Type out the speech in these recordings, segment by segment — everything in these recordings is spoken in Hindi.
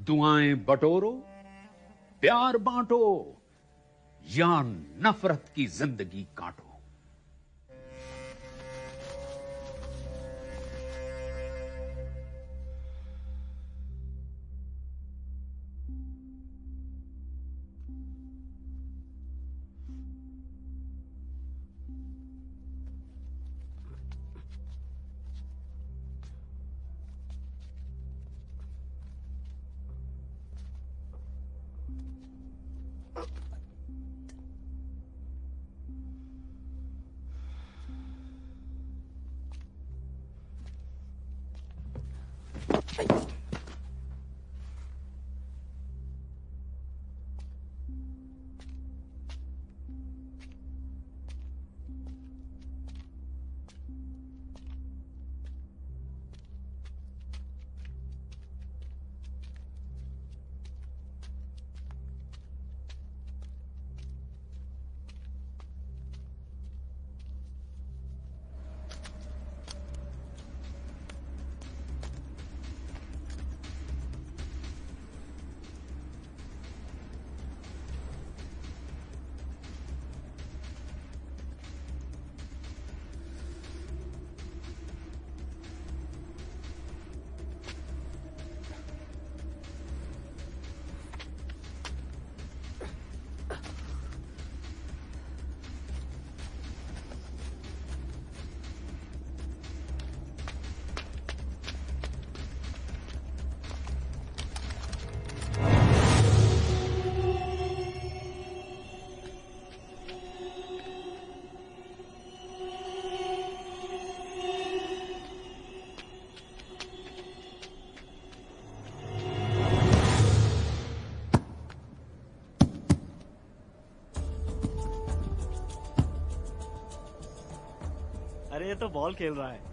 दुआएं बटोरो, प्यार बांटो या नफरत की जिंदगी काटो। अरे ये तो बॉल खेल रहा है।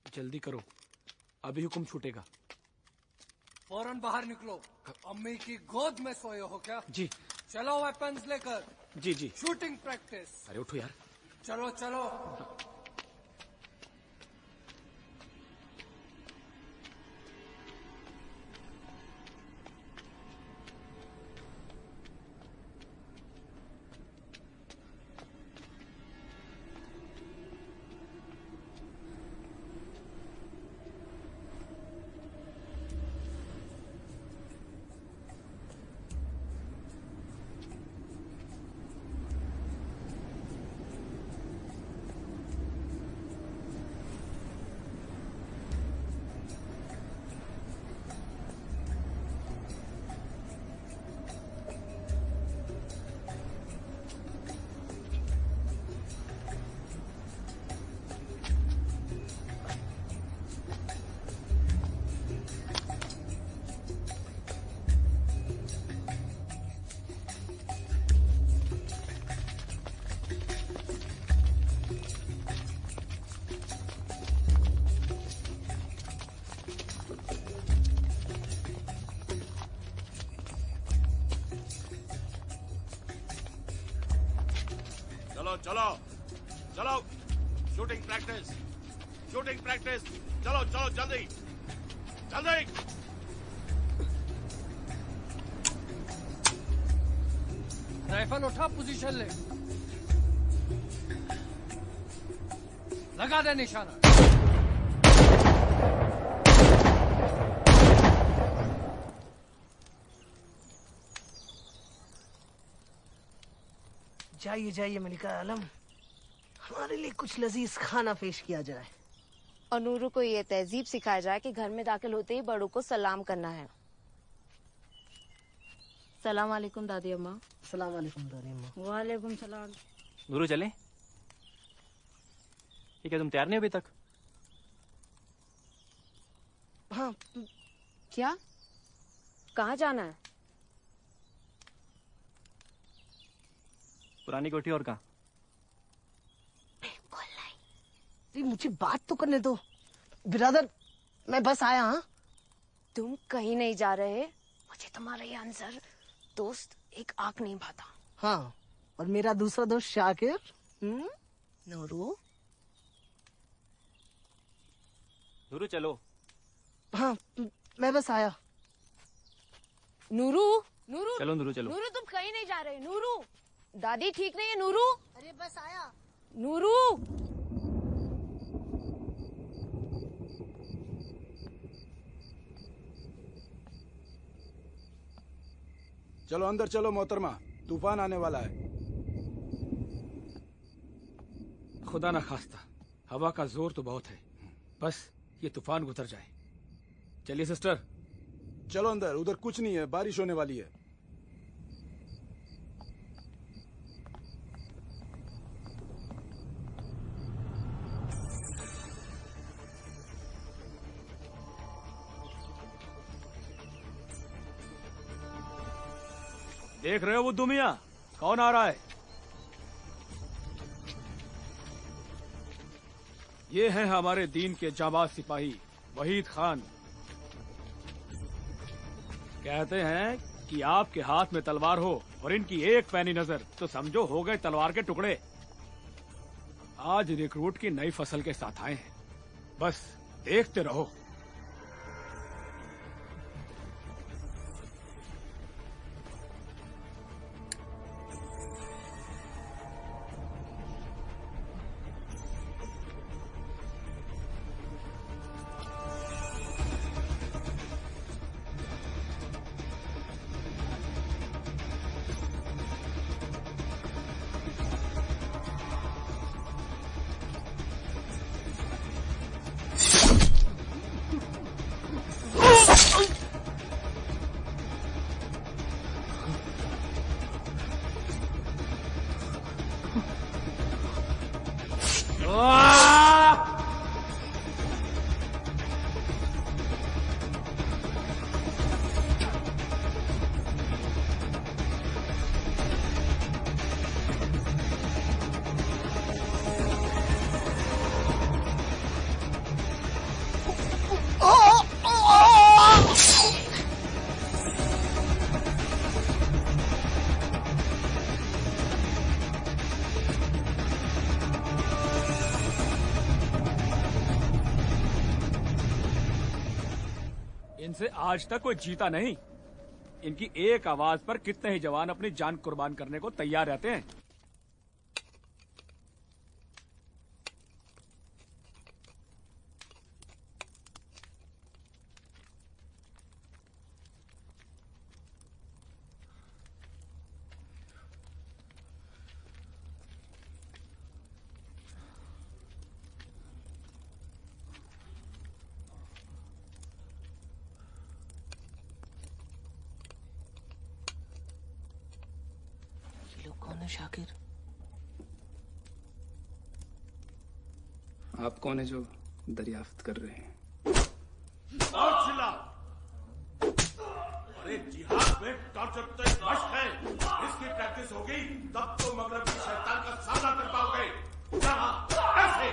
जल्दी करो, अभी हुक्म छूटेगा। फौरन बाहर निकलो। अम्मी की गोद में सोए हो क्या? जी। चलो वेपन्स लेकर। जी जी। Shooting practice. अरे उठो यार। चलो चलो। चलो चलो चलो, शूटिंग प्रैक्टिस, शूटिंग प्रैक्टिस। चलो चलो जल्दी जल्दी। राइफल उठा, पोजीशन ले। लगा दे निशाना। जाइए जाइए मलिका आलम, हमारे लिए कुछ लजीज खाना पेश किया जाए। और नूरू को ये तहजीब सिखाया जाए कि घर में दाखिल होते ही बड़ों को सलाम करना है। सलाम वालेकुम दादी अम्मा। सलाम वालेकुम दादी अम्मा। वालेकुम सलाम। नूरू चले? ये क्या तुम तैयार नहीं अभी तक? हाँ क्या? कहाँ जाना है? पुरानी कोठी और कहाँ? मुझे बात तो करने दो बिरादर, मैं बस आया। हाँ तुम कहीं नहीं जा रहे। मुझे तुम्हारा ये आंसर दोस्त एक आंख नहीं भाता। हाँ, और मेरा दूसरा दोस्त शाकिर। नूरू। नूरू चलो। हाँ मैं बस आया। नूरू, नूरू चलो नूरू चलो। नूरू तुम कहीं नहीं जा रहे। नूरू, दादी ठीक नहीं है। नूरू, अरे बस आया। नूरू। चलो अंदर चलो मोहतरमा, तूफान आने वाला है। खुदा ना खास्ता, हवा का जोर तो बहुत है, बस ये तूफान गुजर जाए। चलिए सिस्टर। चलो अंदर, उधर कुछ नहीं है, बारिश होने वाली है। देख रहे हो वो दुमिया कौन आ रहा है? ये है हमारे दीन के जाबाज सिपाही वहीद खान। कहते हैं कि आपके हाथ में तलवार हो और इनकी एक पैनी नजर तो समझो हो गए तलवार के टुकड़े। आज रिक्रूट की नई फसल के साथ आए हैं, बस देखते रहो। इनसे आज तक कोई जीता नहीं। इनकी एक आवाज पर कितने ही जवान अपनी जान कुर्बान करने को तैयार रहते हैं। कौन है शाकिर? आप कौन है जो दरियाफ्त कर रहे हैं? और चिल्ला। अरे जिहाद में टॉर्चर तो एक मश्क है, इसकी प्रैक्टिस होगी तब तो मगरबी शैतान का सामना कर पाओगे। ऐसे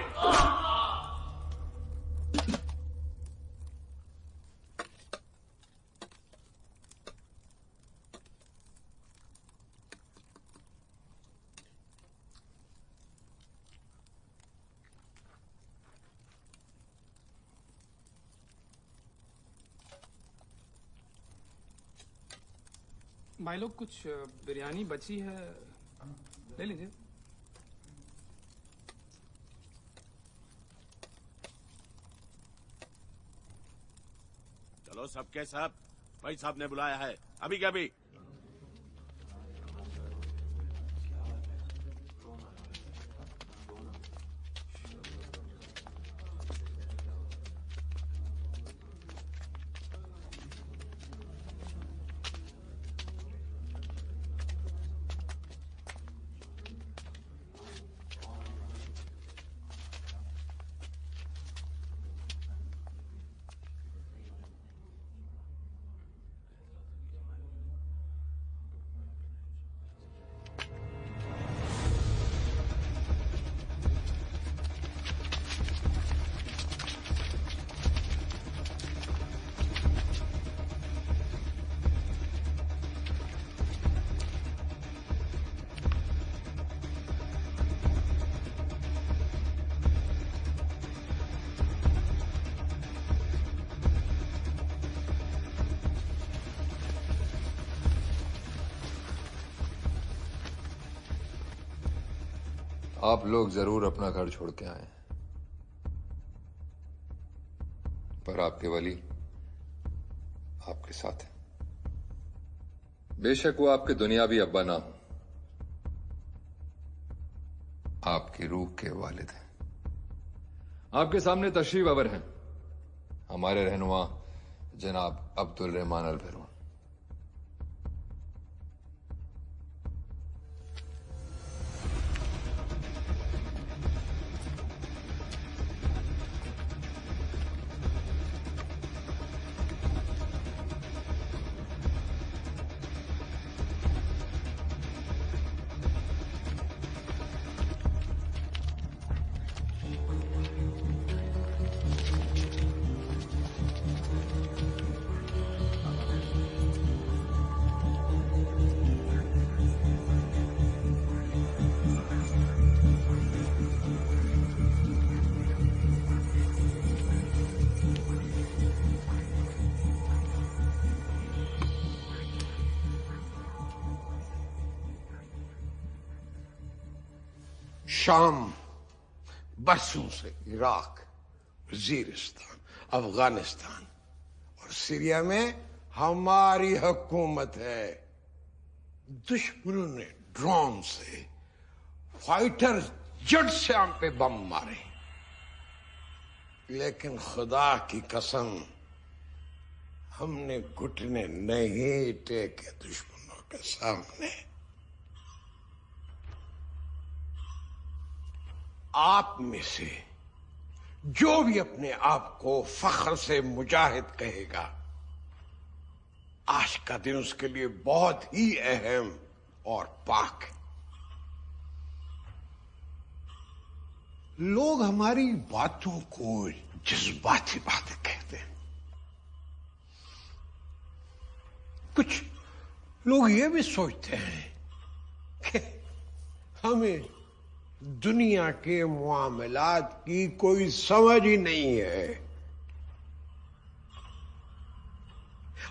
भाई लोग कुछ बिरयानी बची है, ले लीजिए। चलो सबके सब, भाई साहब ने बुलाया है अभी क्या भी। आप लोग जरूर अपना घर छोड़ के आए, पर आपके वली आपके साथ है। बेशक वो आपके दुनियावी अब्बा ना हो, आपकी रूह के वालिद हैं। आपके सामने तशरीफ अवर हैं हमारे रहनुमा जनाब अब्दुल रहमान अल बैरून। शाम बरसों से इराक, वजीरिस्तान, अफगानिस्तान और सीरिया में हमारी हुकूमत है। दुश्मनों ने ड्रोन से, फाइटर जेट से हम पे बम मारे, लेकिन खुदा की कसम हमने घुटने नहीं टेके दुश्मनों के सामने। आप में से जो भी अपने आप को फख्र से मुजाहिद कहेगा, आज का दिन उसके लिए बहुत ही अहम और पाक है। लोग हमारी बातों को जज्बाती बातें कहते हैं। कुछ लोग ये भी सोचते हैं कि हमें दुनिया के मामलात की कोई समझ ही नहीं है।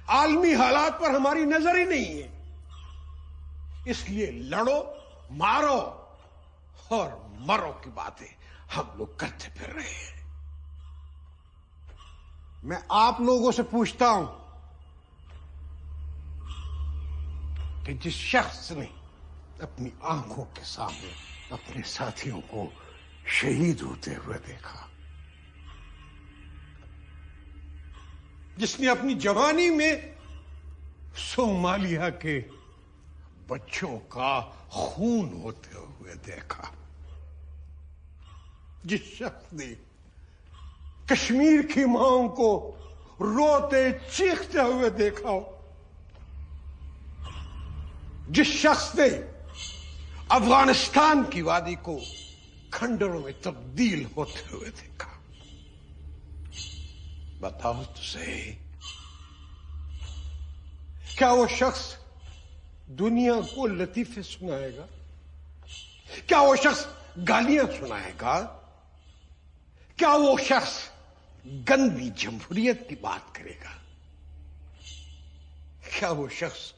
आलमी हालात पर हमारी नजर ही नहीं है, इसलिए लड़ो, मारो और मरो की बातें हम लोग करते फिर रहे हैं। मैं आप लोगों से पूछता हूं कि जिस शख्स ने अपनी आंखों के सामने अपने साथियों को शहीद होते हुए देखा, जिसने अपनी जवानी में सोमालिया के बच्चों का खून होते हुए देखा, जिस शख्स ने कश्मीर की मांओं को रोते चीखते हुए देखा हो, जिस शख्स ने अफगानिस्तान की वादी को खंडरों में तब्दील होते हुए देखा, बताओ तो सही, क्या वो शख्स दुनिया को लतीफे सुनाएगा? क्या वो शख्स गालियां सुनाएगा? क्या वो शख्स गंदी जमहूरियत की बात करेगा? क्या वो शख्स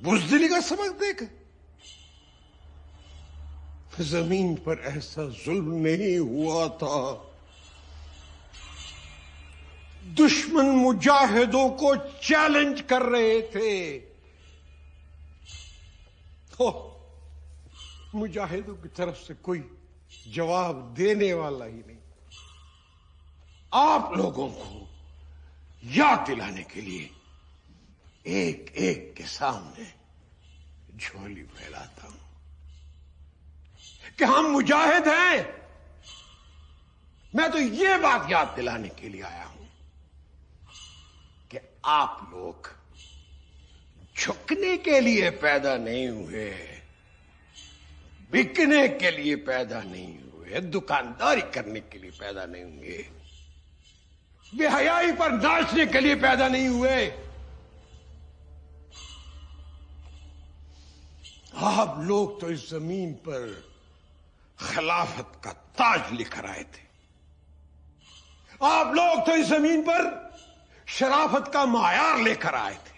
बुज़दिली का सबक देगा? जमीन पर ऐसा जुल्म नहीं हुआ था। दुश्मन मुजाहिदों को चैलेंज कर रहे थे, तो मुजाहिदों की तरफ से कोई जवाब देने वाला ही नहीं। आप लोगों को याद दिलाने के लिए एक एक के सामने झोली फैलाता हूं कि हम मुजाहिद हैं। मैं तो ये बात याद दिलाने के लिए आया हूं कि आप लोग झुकने के लिए पैदा नहीं हुए, बिकने के लिए पैदा नहीं हुए, दुकानदारी करने के लिए पैदा नहीं हुए, बेहयाई पर नाचने के लिए पैदा नहीं हुए। आप लोग तो इस जमीन पर खिलाफत का ताज लेकर आए थे। आप लोग तो इस जमीन पर शराफत का मायार लेकर आए थे।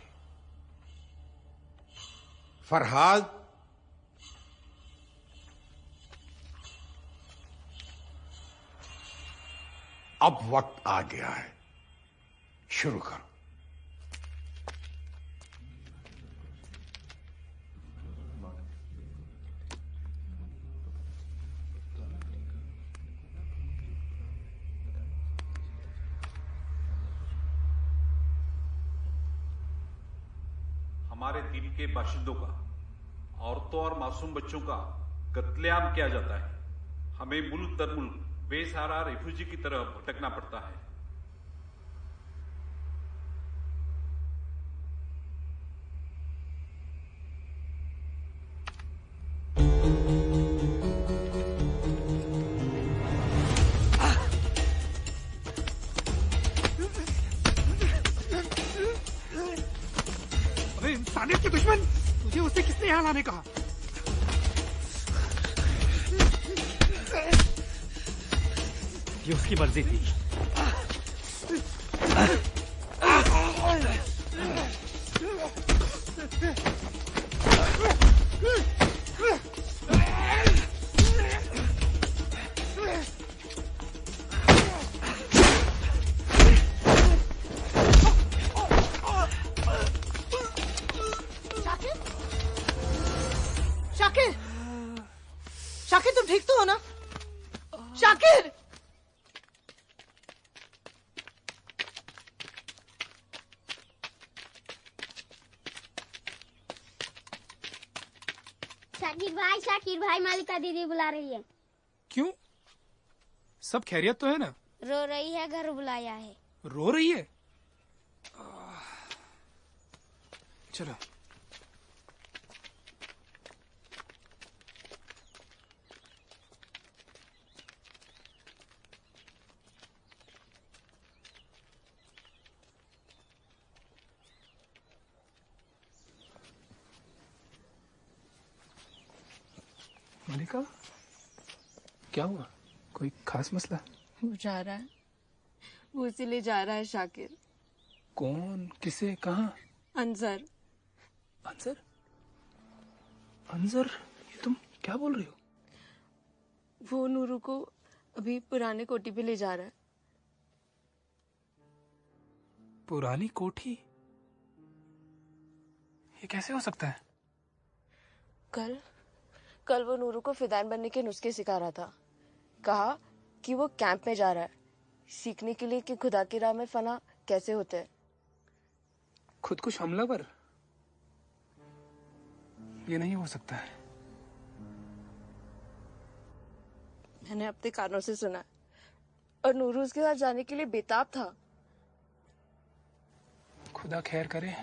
फरहाद, अब वक्त आ गया है, शुरू करो। हमारे द्वीप के बाशिंदों का, औरतों और मासूम बच्चों का कत्लेआम किया जाता है। हमें मुल्क दर मुल्क बेसहारा रिफ्यूजी की तरह भटकना पड़ता है। अबे इंसानियत के दुश्मन, तुझे उससे किसने यहाँ लाने कहा? ये उसकी मर्जी थी। शाकिर, शाकिर तुम ठीक तो हो ना? शाकिर! शाकिर भाई मालिका दीदी बुला रही है। क्यों? सब खैरियत तो है ना? रो रही है, घर बुलाया है। रो रही है? चलो। मालिका, क्या हुआ? कोई खास मसला? वो जा रहा है, वो इसीलिए जा रहा है शाकिर। कौन? किसे? कहाँ? अंजर। अंजर? अंजर? ये तुम क्या बोल रही हो? वो नूरू को अभी पुराने कोठी पे ले जा रहा है। पुरानी कोठी? ये कैसे हो सकता है? कल वो नूरू को फिदान बनने के नुस्खे सिखा रहा था। कहा कि वो कैंप में जा रहा है सीखने के लिए कि खुदा की राह में फना कैसे होते हैं। खुदकुश हमलावर? ये नहीं हो सकता है। मैंने अपने कानों से सुना और नूरू उसके साथ जाने के लिए बेताब था। खुदा खैर करे।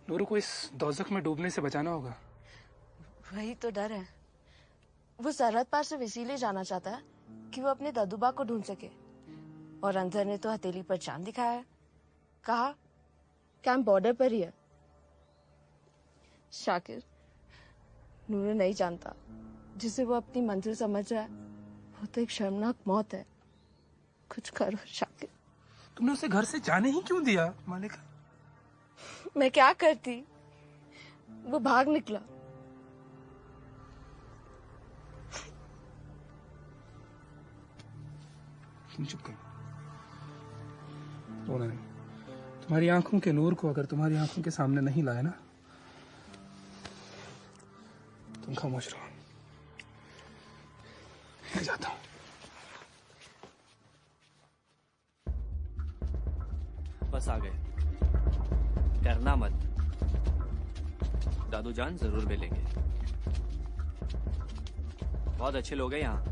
नूरू को इस दोज़ख में डूबने से बचाना होगा। वही तो डर है। वो सरहद पार से इसीलिए जाना चाहता है कि वो अपने दादूबा को ढूंढ सके। और अंजर ने तो हथेली पर चांद दिखाया है। कहा कैंप बॉर्डर पर ही है। शाकिर, नूरू नहीं जानता जिसे वो अपनी मंजिल समझ रहा है वो तो एक शर्मनाक मौत है। कुछ करो शाकिर। तुमने उसे घर से जाने ही क्यों दिया मालिका? मैं क्या करती? वो भाग निकला। तुम चुप कर। रोना नहीं। तुम्हारी आंखों के नूर को अगर तुम्हारी आंखों के सामने नहीं लाया ना, तुम खामोश रहो। मैं जाता हूं। बस आ गए। डरना मत, दादू जान जरूर मिलेंगे। बहुत अच्छे लोग हैं यहाँ।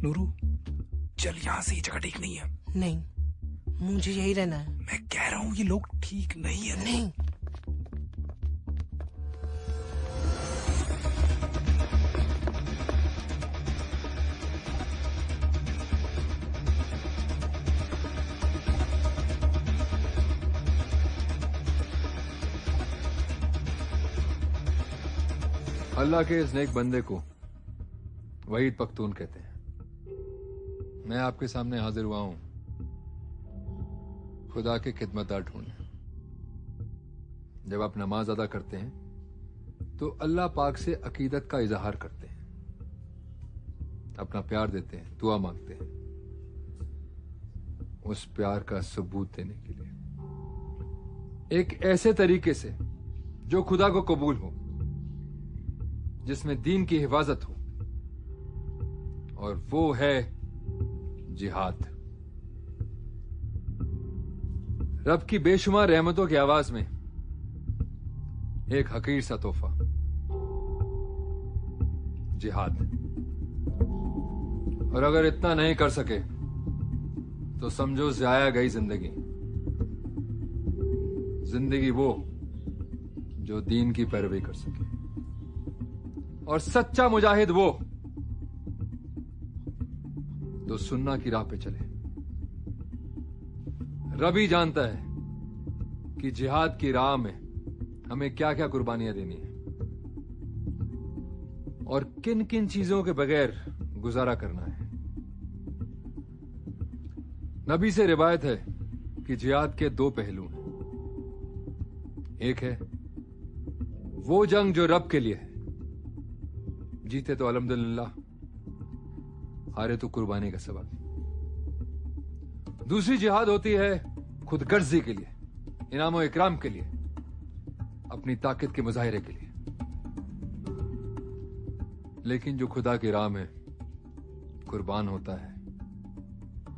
नूरू, चल यहाँ से, ये जगह ठीक नहीं है। नहीं, मुझे यही रहना है। मैं कह रहा हूँ ये लोग ठीक नहीं है। नहीं। अल्लाह के इस नेक बंदे को वहीद पख्तून कहते हैं। मैं आपके सामने हाजिर हुआ हूं खुदा के खिदमतगार ढूंढने। जब आप नमाज अदा करते हैं तो अल्लाह पाक से अकीदत का इजहार करते हैं, अपना प्यार देते हैं, दुआ मांगते हैं, उस प्यार का सबूत देने के लिए एक ऐसे तरीके से जो खुदा को कबूल हो, जिसमें दीन की हिफाजत हो, और वो है जिहाद। रब की बेशुमार रहमतों की आवाज में एक हकीर सा तोहफा, जिहाद। और अगर इतना नहीं कर सके तो समझो जाया गई जिंदगी। जिंदगी वो जो दीन की पैरवी कर सके, और सच्चा मुजाहिद वो तो सुन्ना की राह पे चले। रबी जानता है कि जिहाद की राह में हमें क्या क्या कुर्बानियां देनी है और किन किन चीजों के बगैर गुजारा करना है। नबी से रिवायत है कि जिहाद के दो पहलू हैं। एक है वो जंग जो रब के लिए है, जीते तो अल्हम्दुलिल्लाह, हारे तो कुर्बानी का सबब। दूसरी जिहाद होती है खुदगर्जी के लिए, इनाम इकराम के लिए, अपनी ताकत के मुजाहिरे के लिए। लेकिन जो खुदा की राह में कुर्बान होता है,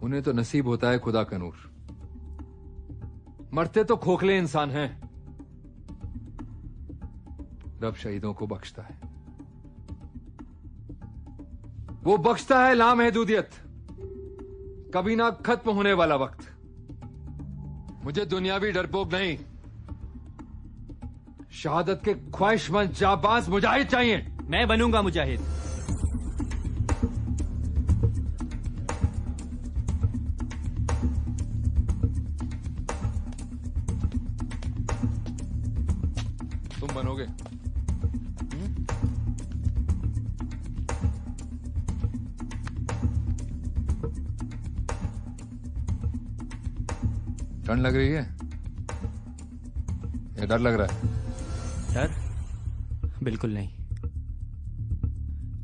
उन्हें तो नसीब होता है खुदा का नूर। मरते तो खोखले इंसान हैं, रब शहीदों को बख्शता है। वो बख्शता है लामहदूदियत, कभी ना खत्म होने वाला वक्त। मुझे दुनियावी डरपोक नहीं, शहादत के ख्वाहिशमंद जाबाज मुजाहिद चाहिए। मैं बनूंगा मुजाहिद। तुम बनोगे? ठंड लग रही है या डर लग रहा है? डर? बिल्कुल नहीं।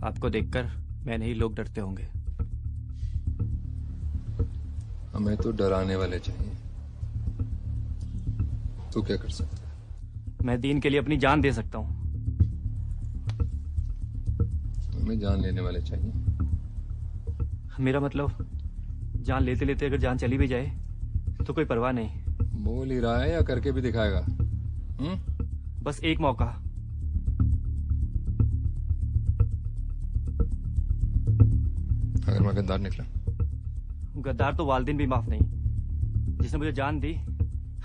आपको देखकर मैं नहीं, लोग डरते होंगे। हमें तो डराने वाले चाहिए। तू क्या कर सकता है? मैं दीन के लिए अपनी जान दे सकता हूं। हमें जान लेने वाले चाहिए। मेरा मतलब, जान लेते लेते अगर जान चली भी जाए तो कोई परवाह नहीं। बोल ही रहा है या करके भी दिखाएगा? बस एक मौका। अगर मैं गद्दार निकला? गद्दार तो वालदिन भी माफ नहीं। जिसने मुझे जान दी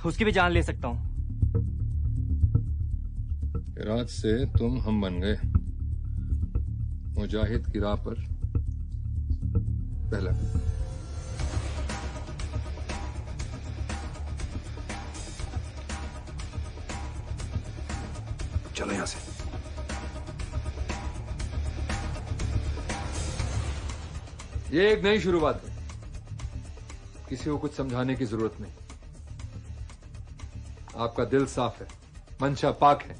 उसकी भी जान ले सकता हूं। रात से तुम हम बन गए। मुजाहिद की राह पर पहला। चलो यहां से। ये एक नई शुरुआत है, किसी को कुछ समझाने की जरूरत नहीं। आपका दिल साफ है, मंशा पाक है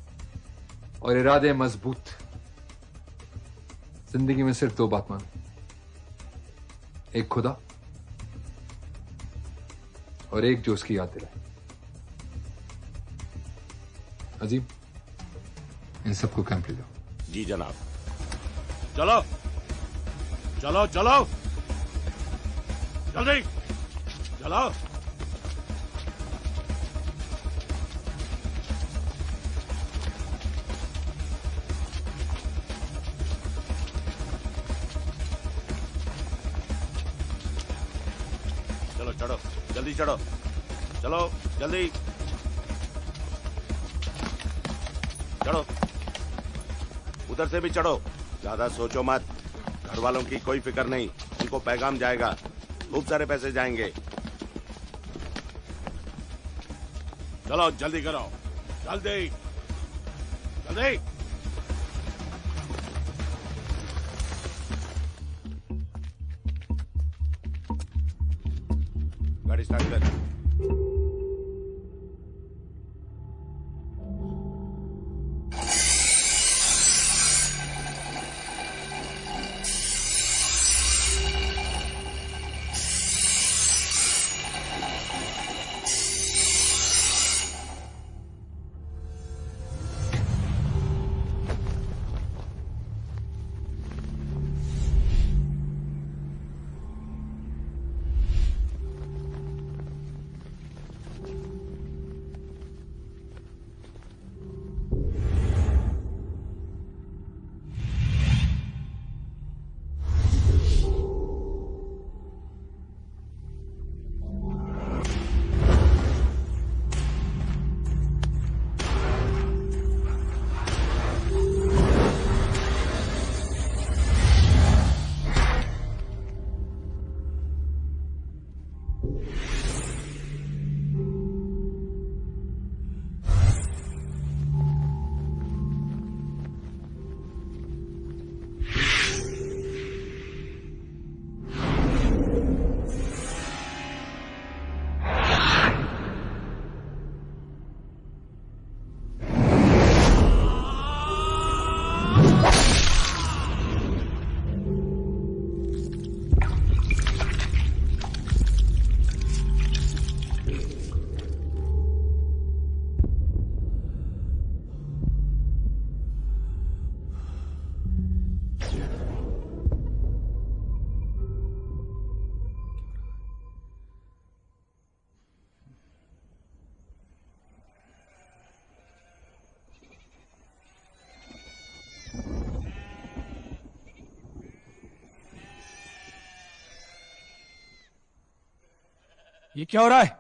और इरादे मजबूत। जिंदगी में सिर्फ दो बात मानो, एक खुदा और एक जो उसकी याद दिलाए। अजीम, इन सबको कैंप ले जाओ। जी जनाब। चलो चलो चलो जल्दी चलो। जल्दी चढ़ो, चलो जल्दी चढ़ो, उधर से भी चढ़ो। ज्यादा सोचो मत, घर वालों की कोई फिक्र नहीं, उनको पैगाम जाएगा, खूब सारे पैसे जाएंगे। चलो जल्दी करो, जल्दी जल्दी। गाड़ी स्टार्ट कर। ये क्या हो रहा है?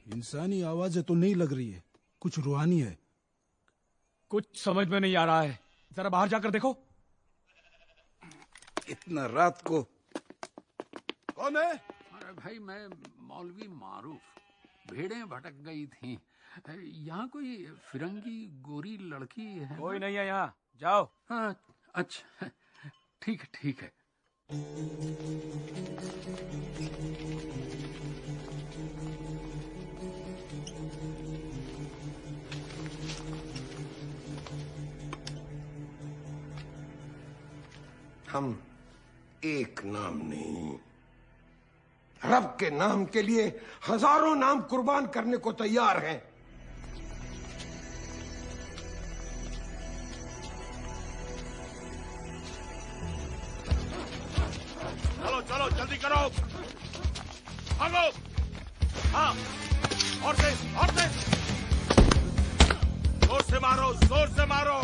इंसानी आवाजें तो नहीं लग रही है, कुछ रूहानी है। कुछ समझ में नहीं आ रहा है, जरा बाहर जाकर देखो। इतना रात को कौन है? अरे भाई मैं मौलवी मारूफ, भेड़ें भटक गई थी, यहाँ कोई फिरंगी गोरी लड़की है? कोई नहीं है यहाँ, जाओ। हाँ अच्छा ठीक है। हम एक नाम नहीं, रब के नाम के लिए हजारों नाम कुर्बान करने को तैयार हैं। चलो चलो जल्दी करो, भागो। हाँ, और से जोर से मारो, जोर से मारो।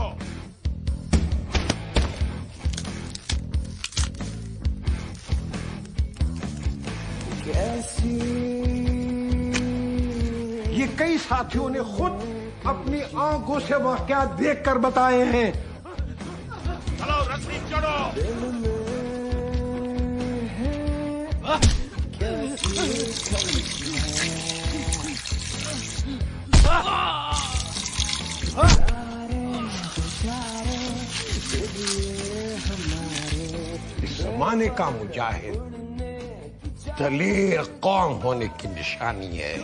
ये कई साथियों ने खुद अपनी आंखों से वाकयात देखकर बताए हैं। चलो रस्सी चढ़ो। इस जमाने का मुजाहिद दलेर कौम होने की निशानी है।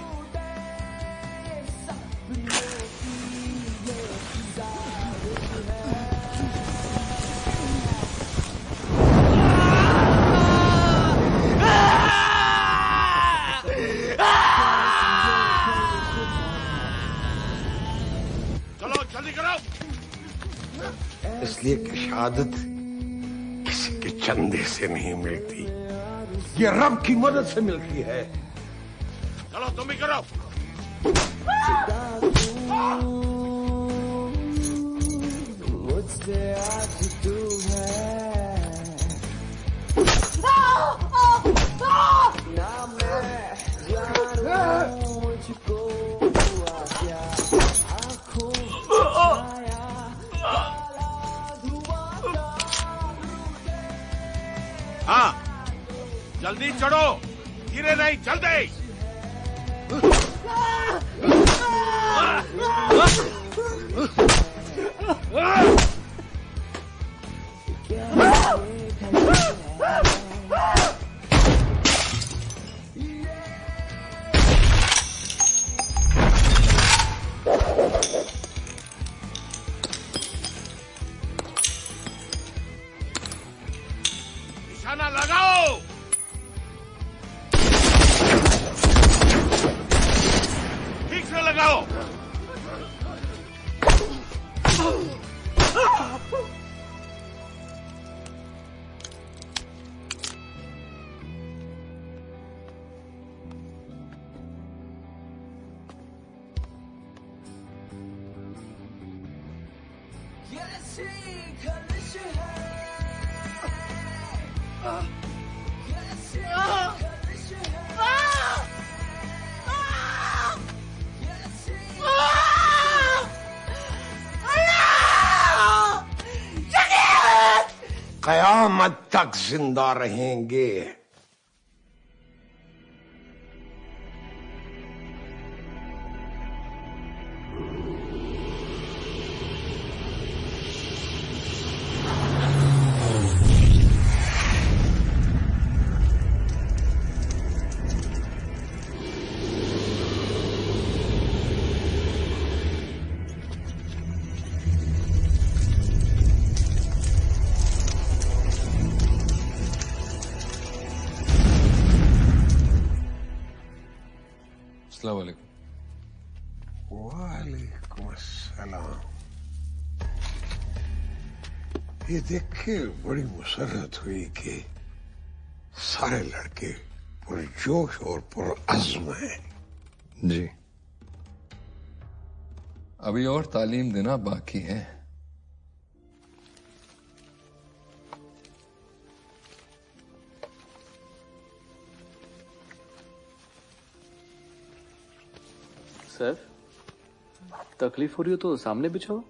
चलो जल्दी करो। इसलिए कि शहादत किसी के चंदे से नहीं मिलती, ये रब की मदद से मिलती है। चलो तुम भी करो। मुझसे आज तू है जल्दी चढ़ो, धीरे नहीं, जल्दी। निशाना लगाओ। ठीक से लगाओ। कयामत तक जिंदा रहेंगे। अस्सलाम वालेकुम। वालेकुम अस्सलाम। ये देख के बड़ी मुसरत हुई कि सारे लड़के पुरजोश और पुरअज़्म हैं। जी, अभी और तालीम देना बाकी है। सर, तकलीफ हो रही हो तो सामने बिछाओ।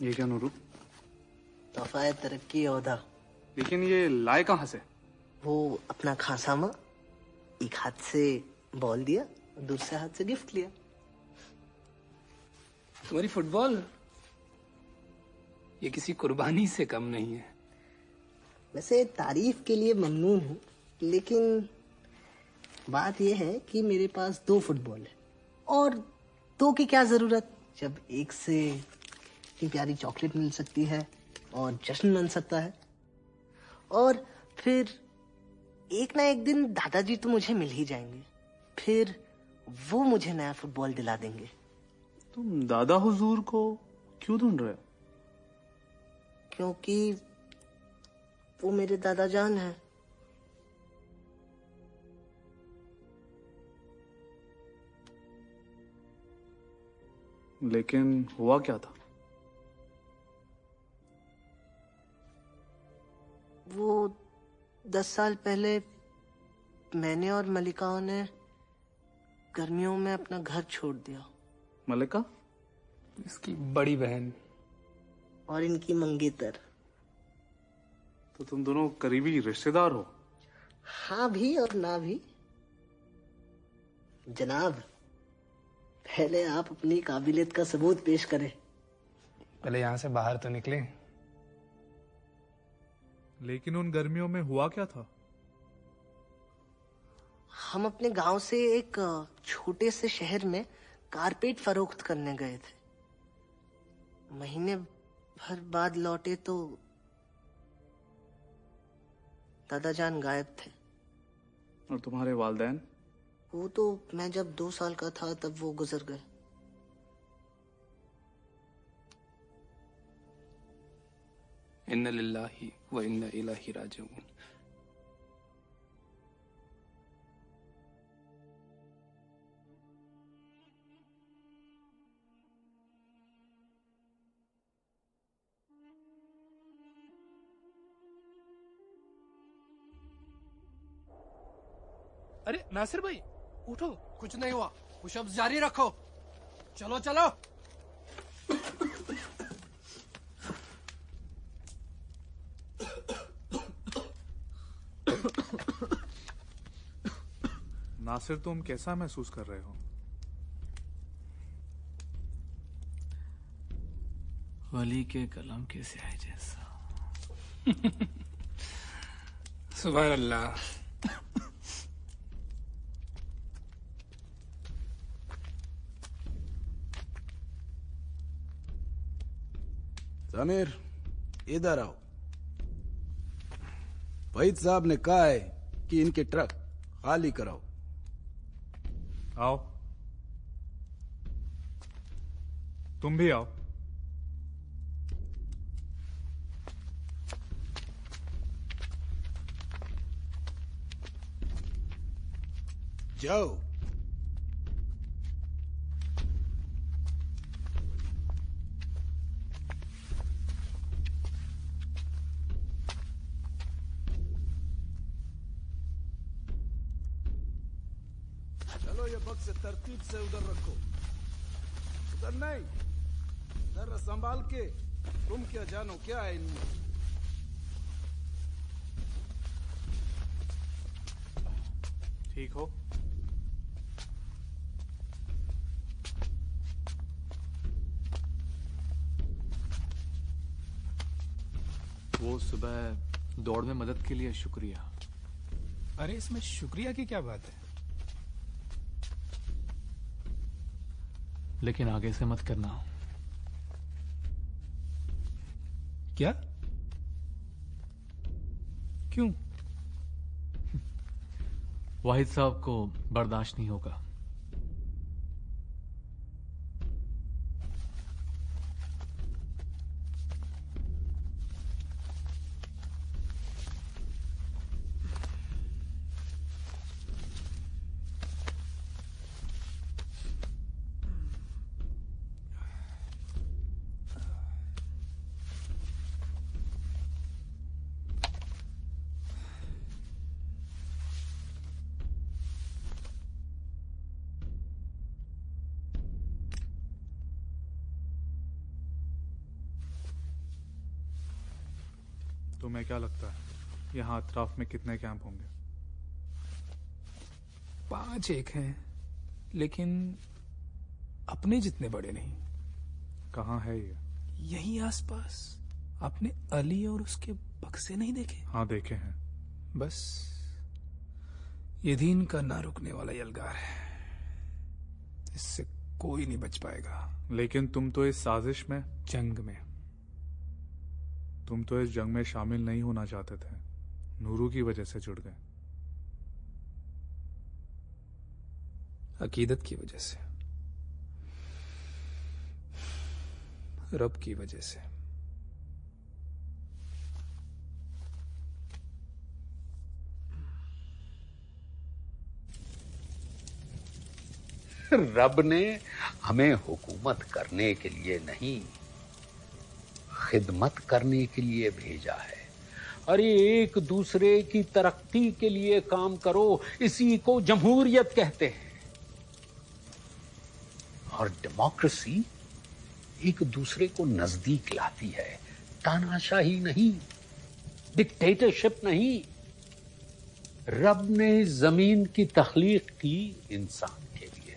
ये क्या नूरू? तोहफा तरक्की ओहदा। लेकिन ये लाए कहाँ से? वो अपना खासामा एक हाथ से बॉल दिया, दूसरे हाथ से गिफ्ट लिया। तुम्हारी फुटबॉल ये किसी कुर्बानी से कम नहीं है। वैसे तारीफ के लिए ममनून हूँ, लेकिन बात यह है कि मेरे पास 2 फुटबॉल है और 2 की क्या जरूरत, जब एक से इतनी प्यारी चॉकलेट मिल सकती है और जश्न बन सकता है। और फिर एक ना एक दिन दादाजी तो मुझे मिल ही जाएंगे, फिर वो मुझे नया फुटबॉल दिला देंगे। तुम दादा हुजूर को क्यों ढूंढ रहे हो? क्योंकि वो मेरे दादा जान है। लेकिन हुआ क्या था? वो 10 साल पहले मैंने और मलिका ने गर्मियों में अपना घर छोड़ दिया। मलिका? इसकी बड़ी बहन और इनकी मंगेतर। तो तुम दोनों करीबी रिश्तेदार हो? हाँ भी और ना भी। जनाब, पहले आप अपनी काबिलियत का सबूत पेश करें। पहले यहाँ से बाहर तो निकले। लेकिन उन गर्मियों में हुआ क्या था? हम अपने गांव से एक छोटे से शहर में कारपेट फरोख्त करने गए थे। महीने भर बाद लौटे तो दादा जान गायब थे। और तुम्हारे वालिदैन? वो तो मैं जब 2 साल का था तब वो गुजर गए। इन्ना लिल्लाहि व इन्ना इलैहि राजिऊन। अरे नासिर भाई उठो। कुछ नहीं हुआ, पुशअप्स जारी रखो। चलो चलो। नासिर, तुम कैसा महसूस कर रहे हो? वली के कलम के स्याही जैसा। सुभान अल्लाह। समीर, इधर आओ। वहीद साहब ने कहा है कि इनके ट्रक खाली कराओ। आओ, तुम भी आओ। जाओ। चलो, ये बक्स तरतीब से उधर रखो। उधर नहीं, जरा संभाल के। तुम क्या जानो क्या है इनमें। ठीक हो? वो सुबह दौड़ में मदद के लिए शुक्रिया। अरे इसमें शुक्रिया की क्या बात है? लेकिन आगे से मत करना। क्या? क्यों? वाहिद साहब को बर्दाश्त नहीं होगा। तुम्हें क्या लगता है यहाँ अतराफ में कितने कैंप होंगे? 5 एक हैं, लेकिन अपने जितने बड़े नहीं। कहाँ है ये? यही आसपास। आपने अली और उसके बक्से नहीं देखे? हाँ, देखे हैं। बस ये दीन का ना रुकने वाला यलगार है, इससे कोई नहीं बच पाएगा। लेकिन तुम तो इस साजिश में, जंग में, तुम तो इस जंग में शामिल नहीं होना चाहते थे। नूरू की वजह से जुड़ गए। अकीदत की वजह से, रब की वजह से। रब ने हमें हुकूमत करने के लिए नहीं, खिदमत करने के लिए भेजा है। अरे एक दूसरे की तरक्की के लिए काम करो, इसी को जमहूरियत कहते हैं। और डेमोक्रेसी एक दूसरे को नजदीक लाती है, तानाशाही नहीं, डिक्टेटरशिप नहीं। रब ने जमीन की तख्लीक की इंसान के लिए,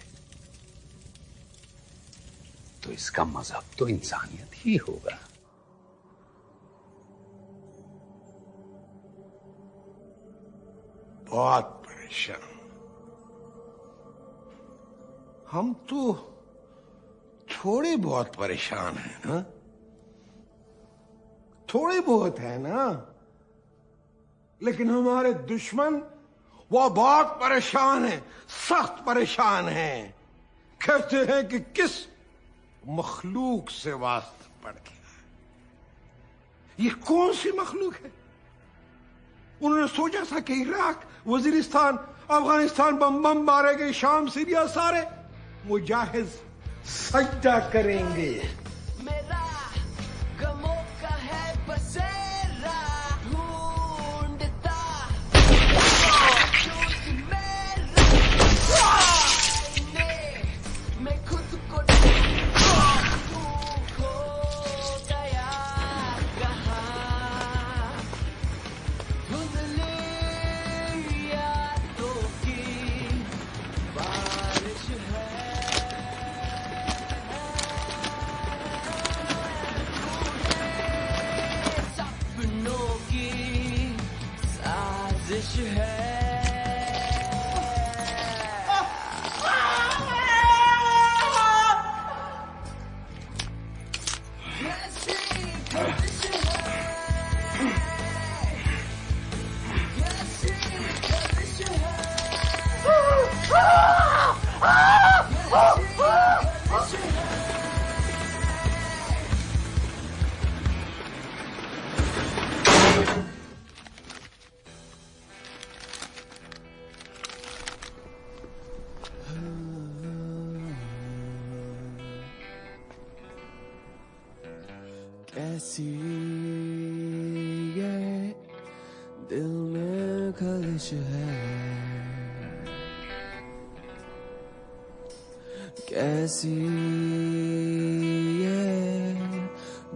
तो इसका मजहब तो इंसानियत ही होगा। बहुत परेशान। हम तो थोड़े बहुत परेशान हैं ना, थोड़े बहुत है ना, लेकिन हमारे दुश्मन वो बहुत परेशान हैं, सख्त परेशान हैं। कहते हैं कि किस मखलूक से वास्ता पड़ गया। ये कौन सी मखलूक है? उन्होंने सोचा था कि इराक, वजीरिस्तान, अफगानिस्तान बम बम मारे गए, शाम, सीरिया सारे मुजाहिद सजदा करेंगे। मेरा गमों का है बसेरा ढूंढता, मेरा है कैसी ये दिल में खलिश है कैसी ये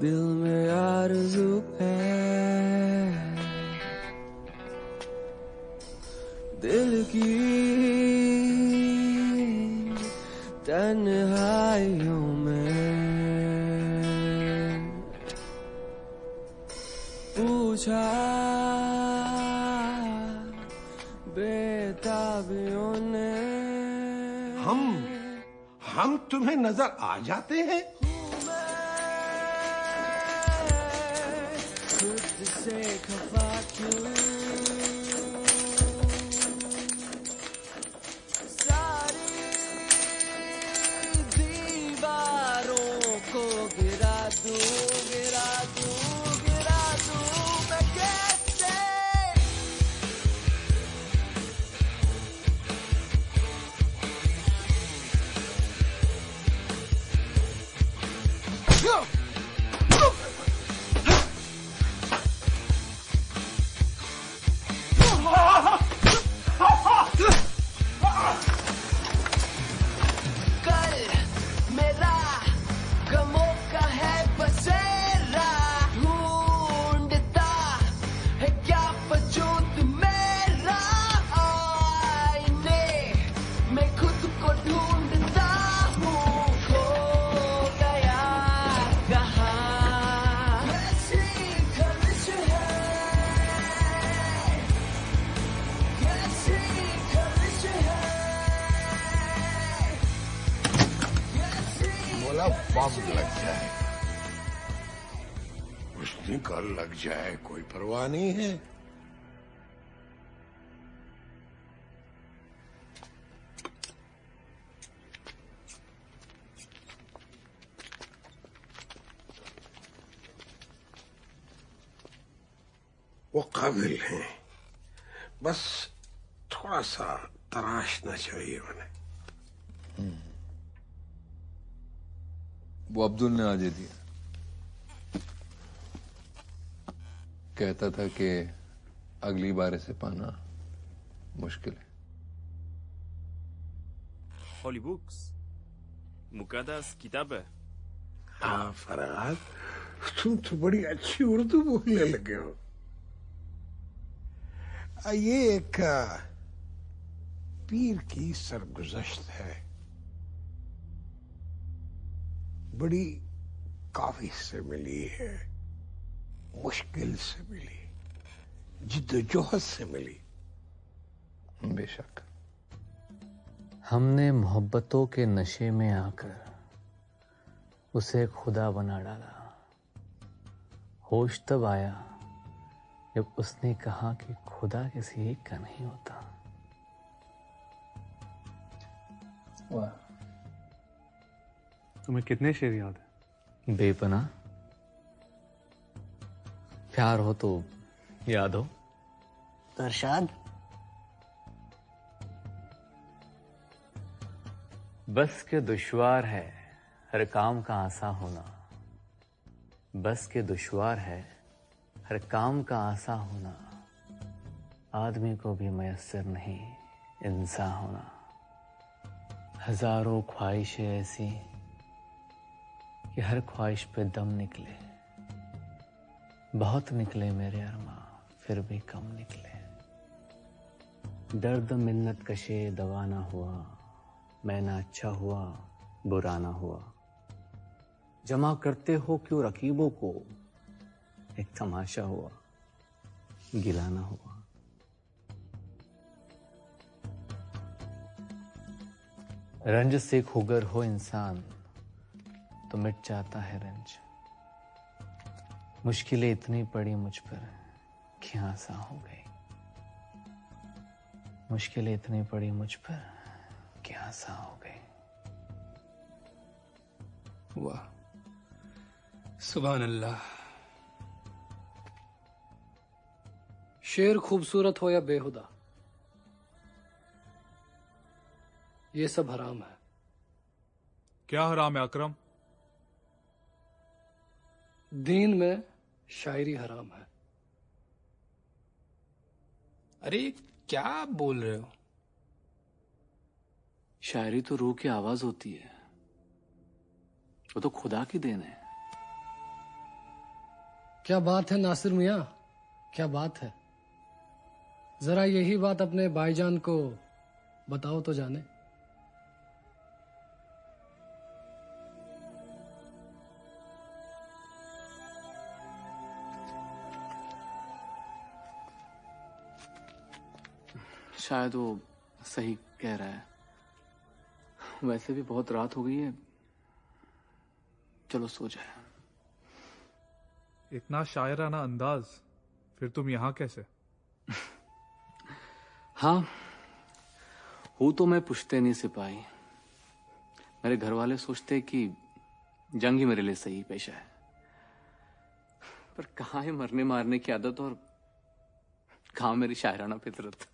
दिल में आरज़ू है दिल की तन्हाइयों में पूछा बेताबियों ने हम तुम्हें नजर आ जाते हैं खुद से खफा क्यों सारी दीवारों को गिरा दूं मैं कैसे कल मेरा गमों का है बसेरा ढूंढता है क्या वजूद मेरा आईने मैं खुद को ढूंढता हूँ खो गया कहाँ कैसी खलिश है कैसी खलिश है बोला बम लग जाए उसने कल लग जाए कोई परवाह नहीं है वो काबिल हैं बस थोड़ा सा तराशना चाहिए उन्हें वो अब्दुल ने आज दिया कहता था कि अगली बार इसे पाना मुश्किल है Holy Books मुकद्दस किताब है हाँ फरहाद तुम तो बड़ी अच्छी उर्दू बोलने लगे हो ये एक पीर की सरगुज़श्त है बड़ी काफी से मिली है मुश्किल से मिली जिद्दोजहद से मिली बेशक हमने मोहब्बतों के नशे में आकर उसे खुदा बना डाला होश तब आया जब उसने कहा कि खुदा किसी एक का नहीं होता वाह तुम्हें कितने शेर याद है बेपना प्यार हो तो याद हो अरशाद बस के दुश्वार है हर काम का आसा होना बस के दुश्वार है हर काम का आसा होना आदमी को भी मयस्सर नहीं इंसान होना हजारों ख्वाहिशें ऐसी कि हर ख्वाहिश पे दम निकले बहुत निकले मेरे अरमा फिर भी कम निकले दर्द मिन्नत कशे दवा ना हुआ मैं ना अच्छा हुआ बुरा ना हुआ जमा करते हो क्यों रकीबों को एक तमाशा हुआ गिला ना हुआ रंज से खुगर हो इंसान तो मिट जाता है रंज। मुश्किलें इतनी पड़ी मुझ पर कि आसा हो गई। मुश्किलें इतनी पड़ी मुझ पर कि आसा हो गई। वाह, सुभान अल्लाह। शेर खूबसूरत हो या बेहुदा, ये सब हराम है। क्या हराम है अकरम? दीन में शायरी हराम है। अरे क्या बोल रहे हो? शायरी तो रूह की आवाज होती है, वो तो खुदा की देन है। क्या बात है नासिर मियां, क्या बात है। जरा यही बात अपने भाईजान को बताओ तो जाने। शायद वो सही कह रहा है। वैसे भी बहुत रात हो गई है, चलो सो जाए। इतना शायराना अंदाज, फिर तुम यहां कैसे? हाँ, हूं तो मैं पुश्तैनी सिपाही। मेरे घर वाले सोचते कि जंग ही मेरे लिए सही पेशा है, पर कहाँ है मरने मारने की आदत और कहाँ मेरी शायराना फितरत।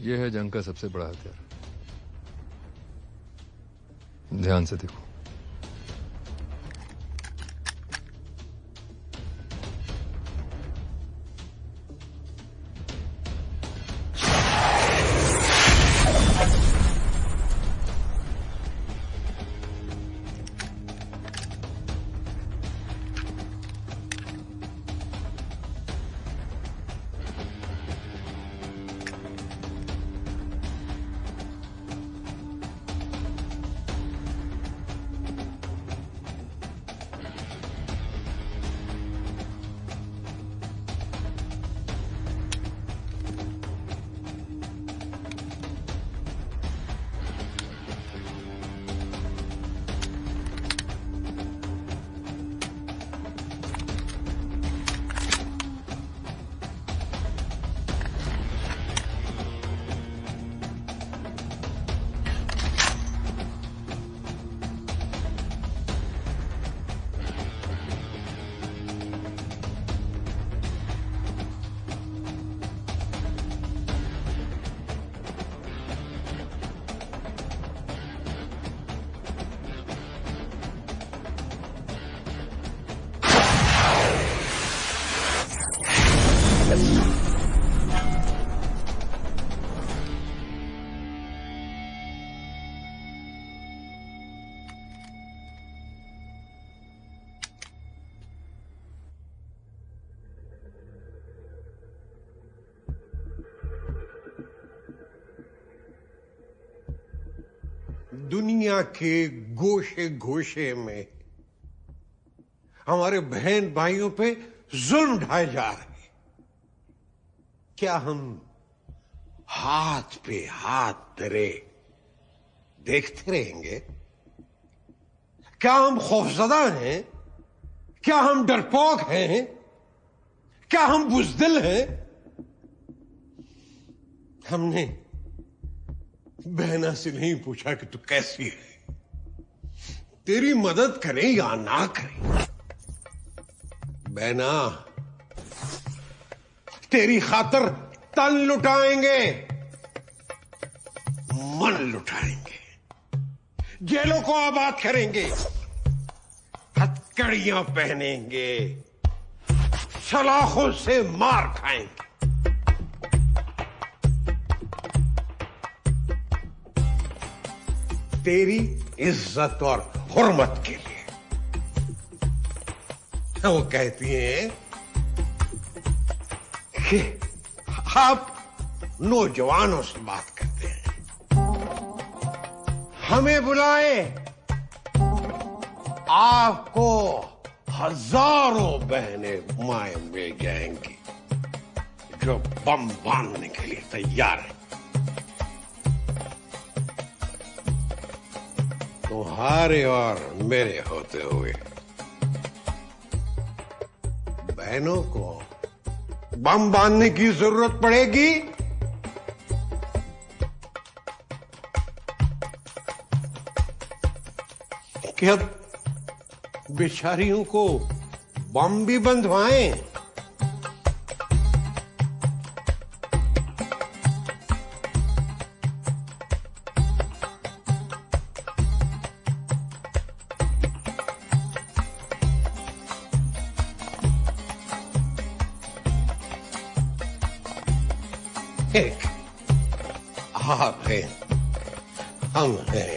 यह है जंग का सबसे बड़ा हथियार। ध्यान से देखो। दुनिया के गोशे गोशे में हमारे बहन भाइयों पे जुल्म ढाए जा रहे हैं। क्या हम हाथ पे हाथ धरे देखते रहेंगे? क्या हम खौफजदा हैं? क्या हम डरपोक हैं? क्या हम बुजदिल हैं? हमने बहना से नहीं पूछा कि तू कैसी है, तेरी मदद करें या ना करें। बहना, तेरी खातर तन लुटाएंगे, मन लुटाएंगे, जेलों को आबाद करेंगे, हथकड़ियां पहनेंगे, सलाखों से मार खाएंगे। तेरी इज्जत और हुर्मत के लिए। वो कहती हैं कि आप नौजवानों से बात करते हैं, हमें बुलाए, आपको हजारों बहनें माए मिल जाएंगी जो बम बांधने के लिए तैयार है। तुम्हारे और मेरे होते हुए बहनों को बम बांधने की जरूरत पड़ेगी? कि अब बेचारियों को बम भी बंधवाएं? एक आप हैं, हम हैं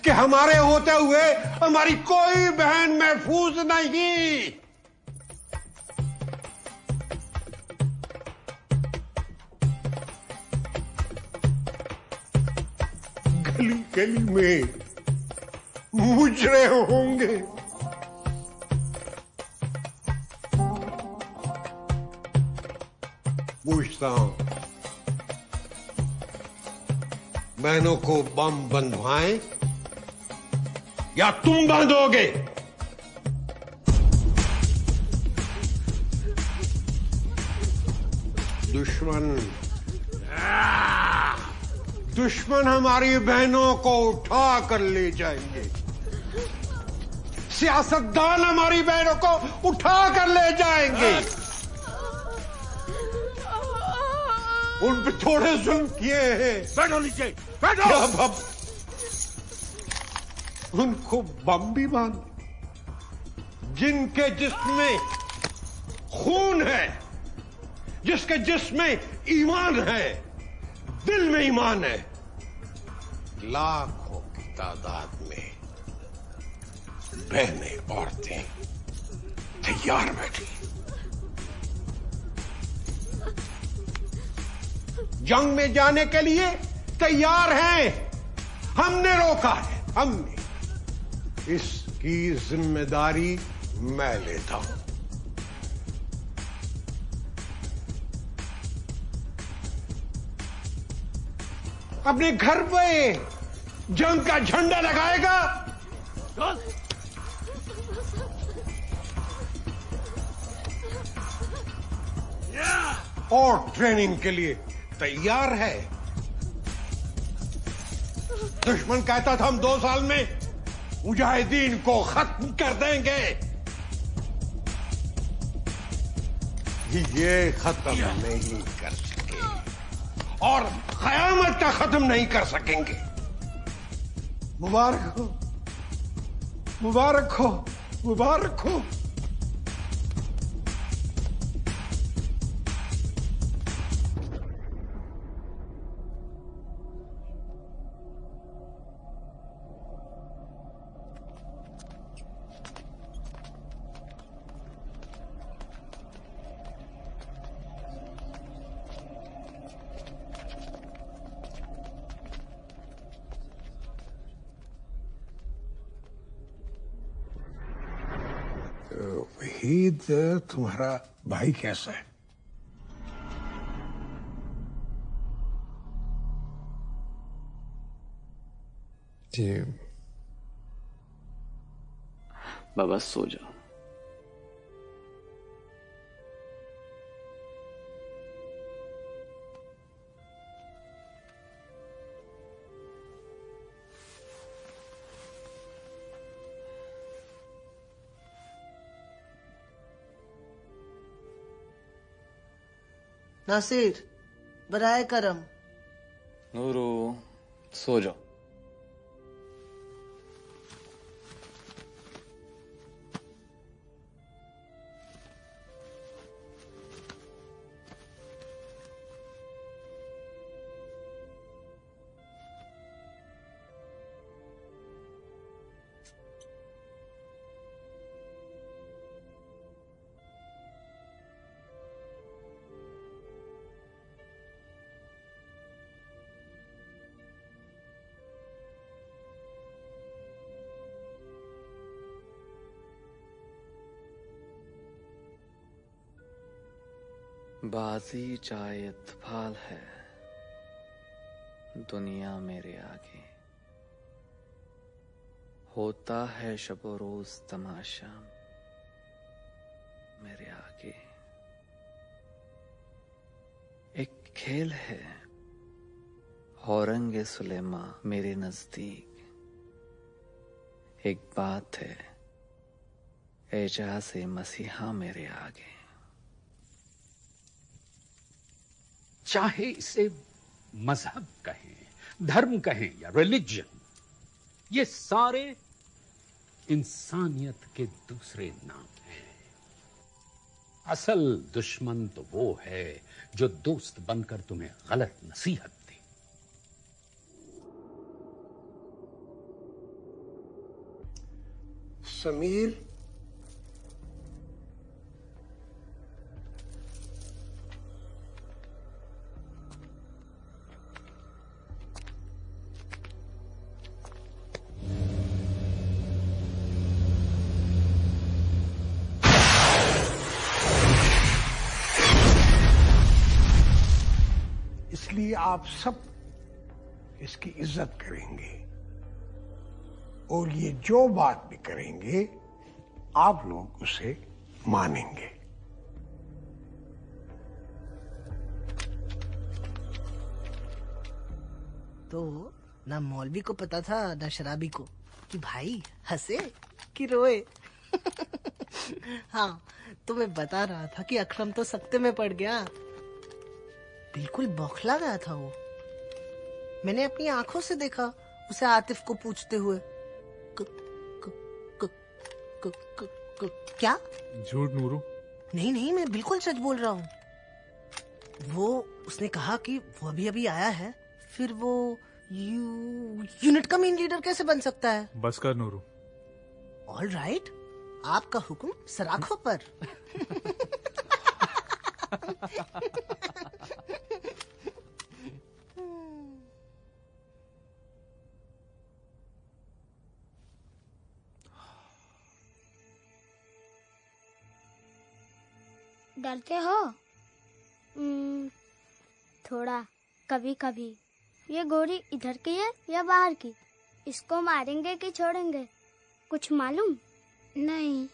कि हमारे होते हुए हमारी कोई बहन महफूज नहीं। गली गली में मुजरे होंगे, पूछता हूं, बहनों को बम बंधवाएं या तुम बांधोगे? दुश्मन हमारी बहनों को उठा कर ले जाएंगे। सियासतदान हमारी बहनों को उठा कर ले जाएंगे। उन पे थोड़े जुल्म किए हैं। बैठो नीचे, बैठो। अब उनको बम भी बांध, जिनके जिस्म में खून है, जिसके जिस्म में ईमान है, दिल में ईमान है, लाखों की तादाद में बहनें, औरतें तैयार बैठी, जंग में जाने के लिए तैयार हैं। हमने रोका है, हमने। इसकी जिम्मेदारी मैं लेता हूं। अपने घर पे जंग का झंडा लगाएगा और ट्रेनिंग के लिए तैयार है। दुश्मन कहता था हम 2 साल में मुजाहिदीन को खत्म कर देंगे। ये खत्म नहीं कर सके और कयामत का खत्म नहीं कर सकेंगे। मुबारक हो, मुबारक हो, मुबारक हो। वहीद, तुम्हारा भाई कैसा है? जी बाबा सो जाओ। नासिर, बराए करम। नूरू सो जाओ। बाजी चाहे इत्तफाल है, दुनिया मेरे आगे। होता है शबो रोज तमाशा मेरे आगे। एक खेल है औरंगे सुलेमा मेरे नजदीक। एक बात है एजाज़े मसीहा मेरे आगे। चाहे इसे मजहब कहें, धर्म कहें या रिलीजन, ये सारे इंसानियत के दूसरे नाम हैं। असल दुश्मन तो वो है जो दोस्त बनकर तुम्हें गलत नसीहत दे। समीर, इसलिए आप सब इसकी इज्जत करेंगे और ये जो बात भी करेंगे आप लोग उसे मानेंगे। तो ना मौलवी को पता था ना शराबी को कि भाई हंसे कि रोए। हाँ, तो मैं बता रहा था कि अकरम तो सख्ते में पड़ गया। बिल्कुल बौखला गया था वो। मैंने अपनी आंखों से देखा उसे आतिफ को पूछते हुए। क्या? झूठ नूरू। नहीं नहीं, मैं बिल्कुल सच बोल रहा हूँ। वो उसने कहा कि वो अभी अभी आया है, फिर वो यूनिट का मेन लीडर कैसे बन सकता है? बस कर नूरू। ऑल राइट, आपका हुक्म सराखों पर। डरते हो? थोड़ा, कभी कभी। ये गोरी इधर की है या बाहर की? इसको मारेंगे कि छोड़ेंगे? कुछ मालूम नहीं।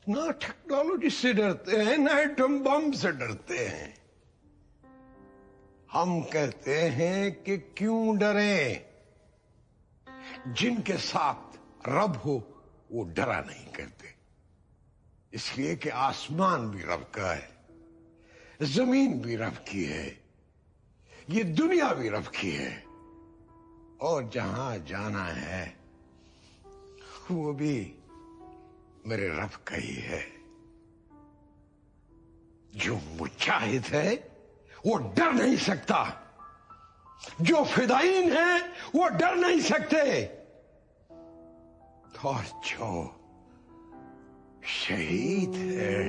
ना टेक्नोलॉजी से डरते हैं ना एटम बम से डरते हैं। हम कहते हैं कि क्यों डरें? जिनके साथ रब हो वो डरा नहीं करते, इसलिए कि आसमान भी रब का है, जमीन भी रब की है, ये दुनिया भी रब की है, और जहां जाना है वो भी मेरे रब का ही है। जो मुजाहिद है वो डर नहीं सकता, जो फिदायीन है वो डर नहीं सकते, और जो शहीद है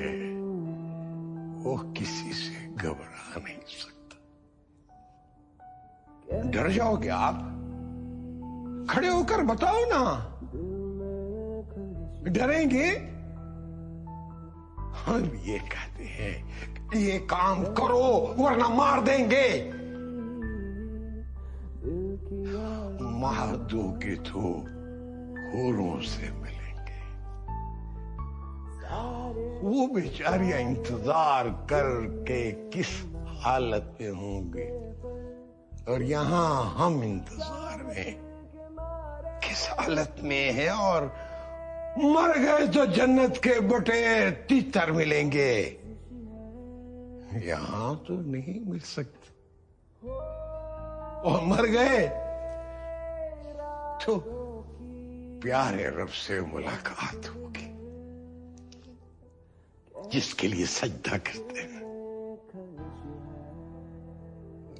वो किसी से घबरा नहीं सकता। डर जाओगे आप? खड़े होकर बताओ ना, डरेंगे? हम ये कहते हैं कि ये काम करो वरना मार देंगे। मार दोगे तो होरों से मिलेंगे। वो बेचारियां इंतजार करके किस हालत में होंगे और यहाँ हम इंतजार में किस हालत में है, और मर गए तो जन्नत के बटे तीतर मिलेंगे, यहां तो नहीं मिल सकते, और मर गए तो प्यारे रब से मुलाकात होगी जिसके लिए सजदा करते हैं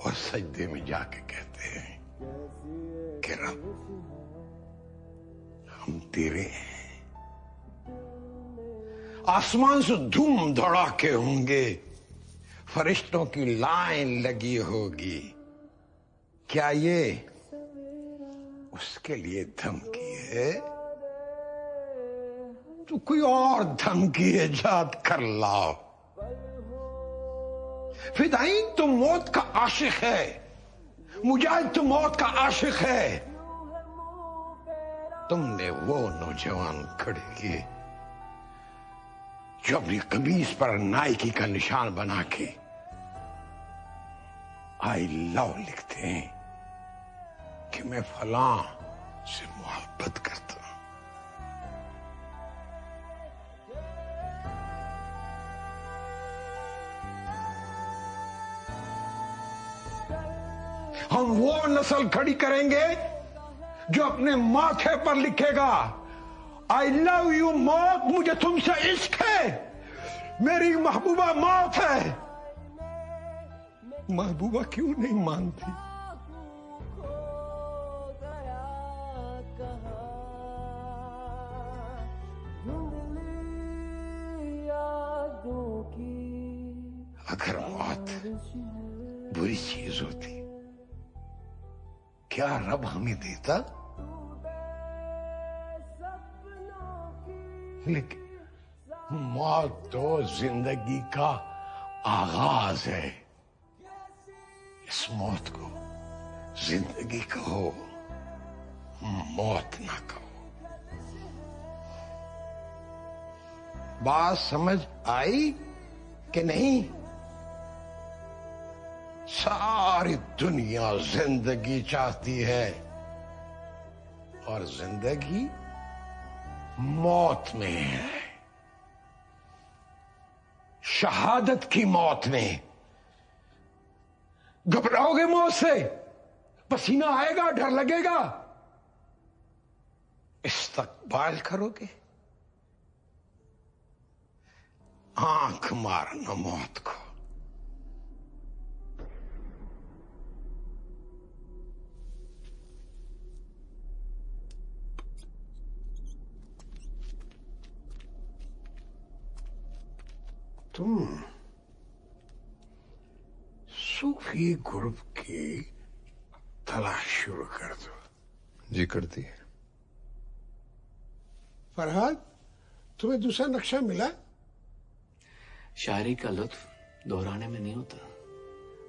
और सजदे में जाके कहते हैं कि रब हम तेरे हैं। आसमान से धूम धड़ाके होंगे, फरिश्तों की लाइन लगी होगी। क्या ये उसके लिए धमकी है? तो कोई और धमकी इजाद कर लाओ। फिदाइन तो मौत का आशिक है, मुजाहिद तो मौत का आशिक है। तुमने वो नौजवान खड़े किए जो अपनी कमीज पर नाइकी का निशान बना के आई लव लिखते हैं कि मैं फलां से मोहब्बत करता हूं। हम वो नस्ल खड़ी करेंगे जो अपने माथे पर लिखेगा आई लव यू मौत, मुझे तुमसे इश्क है, मेरी महबूबा मौत है। महबूबा क्यों नहीं मानती? अगर मौत बुरी चीज होती क्या रब हमें देता? लेकिन मौत तो जिंदगी का आगाज है। इस मौत को जिंदगी कहो, मौत ना कहो। बात समझ आई कि नहीं? सारी दुनिया जिंदगी चाहती है और जिंदगी मौत में है, शहादत की मौत में। घबराओगे मौत से? पसीना आएगा, डर लगेगा, इस्तकबाल करोगे। आंख मारना मौत को। तुम सूफी ग्रुप की तलाश शुरू कर दो। जी करती है। फरहाद, तुम्हें दूसरा नक्शा मिला? शायरी का लुत्फ दोहराने में नहीं होता,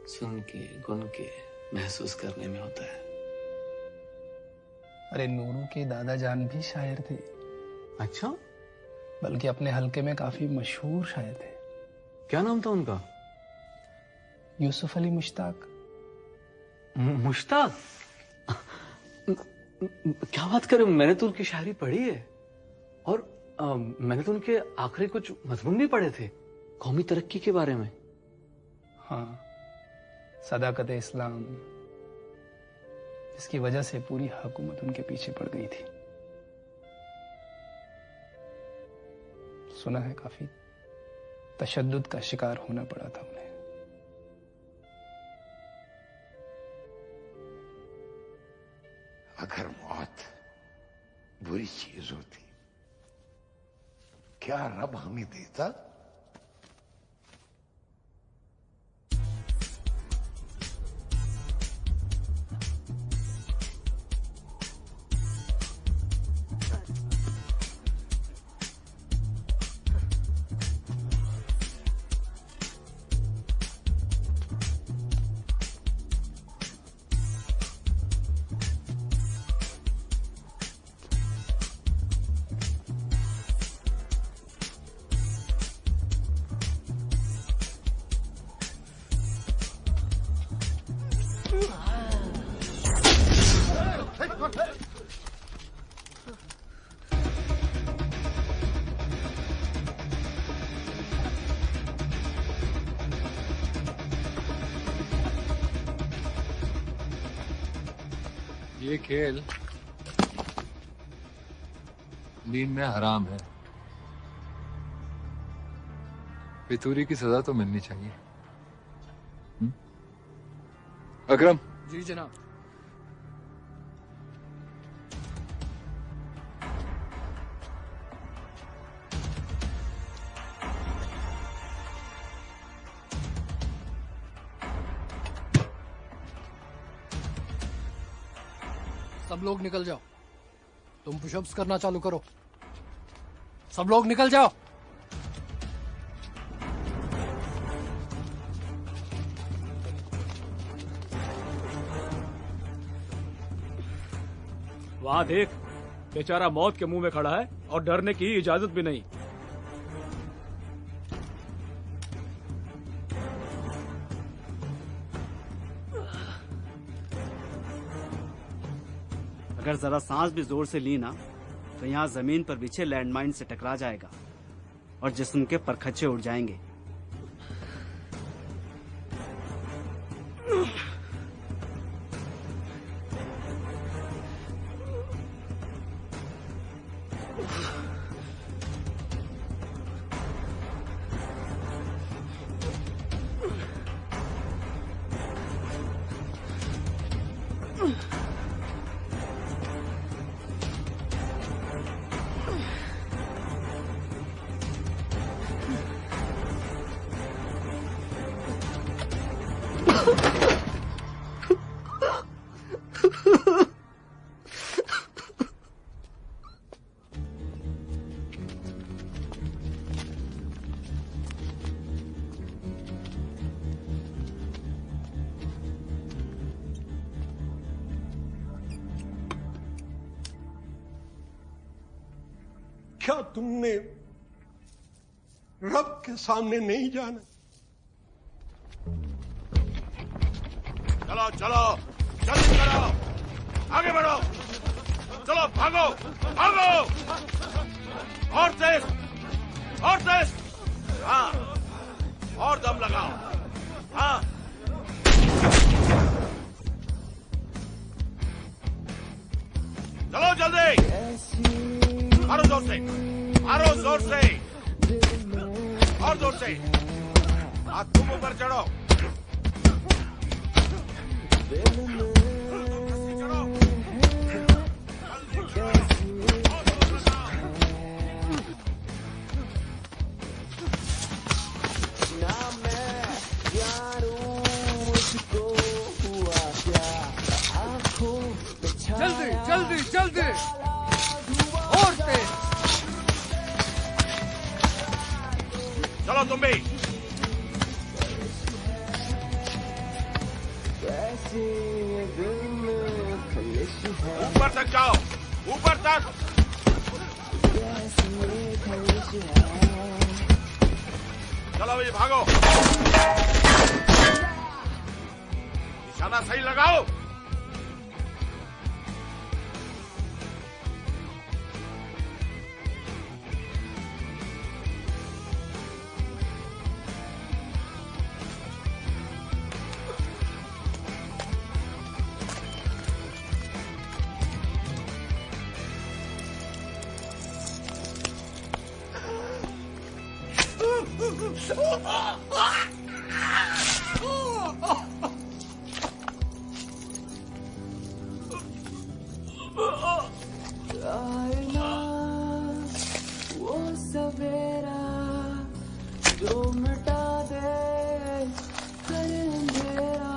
सुन के गुन के महसूस करने में होता है। अरे नूरू के दादा जान भी शायर थे। अच्छा? बल्कि अपने हलके में काफी मशहूर शायर थे। क्या नाम था उनका? यूसुफ अली मुश्ताक। मुश्ताक? क्या बात करें, मैंने तो उनकी शायरी पढ़ी है और मैंने तो उनके आखिरी कुछ मजमून भी पढ़े थे कौमी तरक्की के बारे में। हाँ, सदाकत इस्लाम, इसकी वजह से पूरी हुकूमत उनके पीछे पड़ गई थी। सुना है काफी तशद्दुद का शिकार होना पड़ा था उन्हें। अगर मौत बुरी चीज होती क्या रब हमें देता? ये खेल दीन में हराम है। फितूरी की सजा तो मिलनी चाहिए। अकरम। जी जनाब। सब लोग निकल जाओ। तुम पुशअप्स करना चालू करो। सब लोग निकल जाओ। वहां देख, बेचारा मौत के मुंह में खड़ा है और डरने की इजाजत भी नहीं। अगर जरा सांस भी जोर से ली ना तो यहाँ जमीन पर बिछे लैंडमाइन से टकरा जाएगा और जिस्म के परखच्चे उड़ जाएंगे। क्या तुमने रब के सामने नहीं जाना? चलो चलो जल्दी करो, आगे बढ़ो, चलो भागो भागो, और तेज, और तेज, हाँ, और दम लगाओ, हाँ। चलो जल्दी, मारो जोर से, मारो जोर से, और जोर से, हाथ तुम ऊपर चढ़ो, जल्दी जल्दी जल्दी और तेज। चलो तुम भी, ऊपर तक जाओ, ऊपर तक। चलो भाई भागो, निशाना सही लगाओ। आईना वो सवेरा जो मिटा दे कर अंधेरा,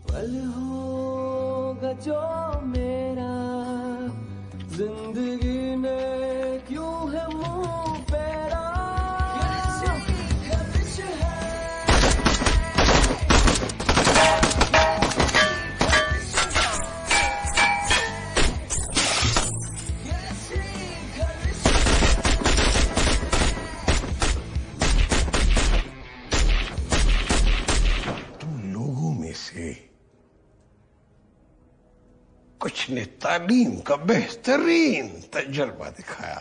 पल होगा जो मेरा जिंदगी में क्यों है मुंह फेरा। उसने तालीम का बेहतरीन तजर्बा दिखाया।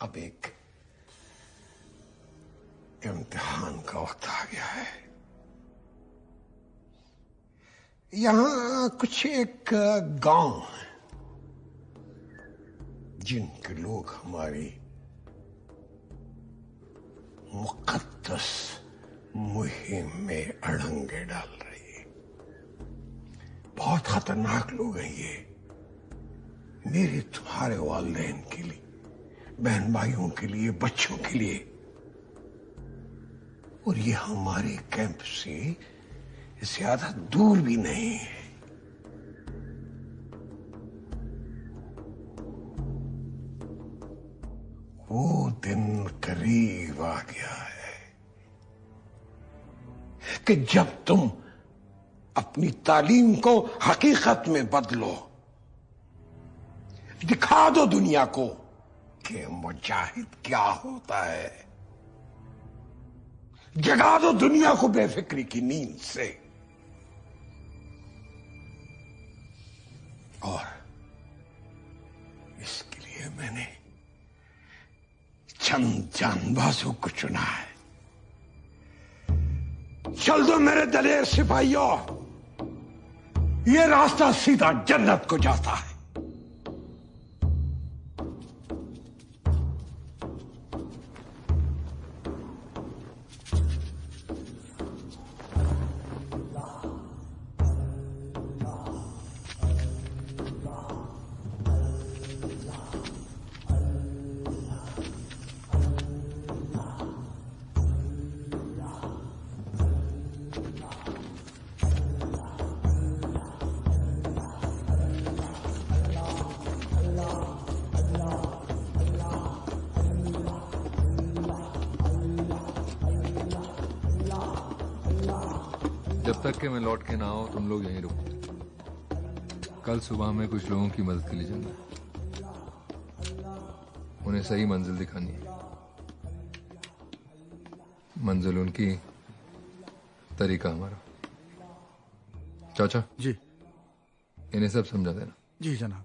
अब एक इम्तिहान का वक्त आ गया है। यहां कुछ एक गांव है जिनके लोग हमारी मुकद्दस मुहिम में अड़ंगे डाल रहे हैं। बहुत खतरनाक लोग हैं ये, मेरे तुम्हारे वालिदैन के लिए, बहन भाइयों के लिए, बच्चों के लिए। और ये हमारे कैंप से ज्यादा दूर भी नहीं है। वो दिन करीब आ गया है कि जब तुम अपनी तालीम को हकीकत में बदलो, दिखा दो दुनिया को कि मुजाहिद क्या होता है, जगा दो दुनिया को बेफिक्री की नींद से। और इसके लिए मैंने चंद जानबाजों को चुना है। चल दो मेरे दलेर सिपाहियों, ये रास्ता सीधा जन्नत को जाता है। जब तक कि मैं लौट के ना आऊं तुम लोग यहीं रुको। कल सुबह में कुछ लोगों की मदद के लिए जाना है, उन्हें सही मंजिल दिखानी है। मंजिल उनकी, तरीका हमारा। चाचा जी, इन्हें सब समझा देना। जी जनाब।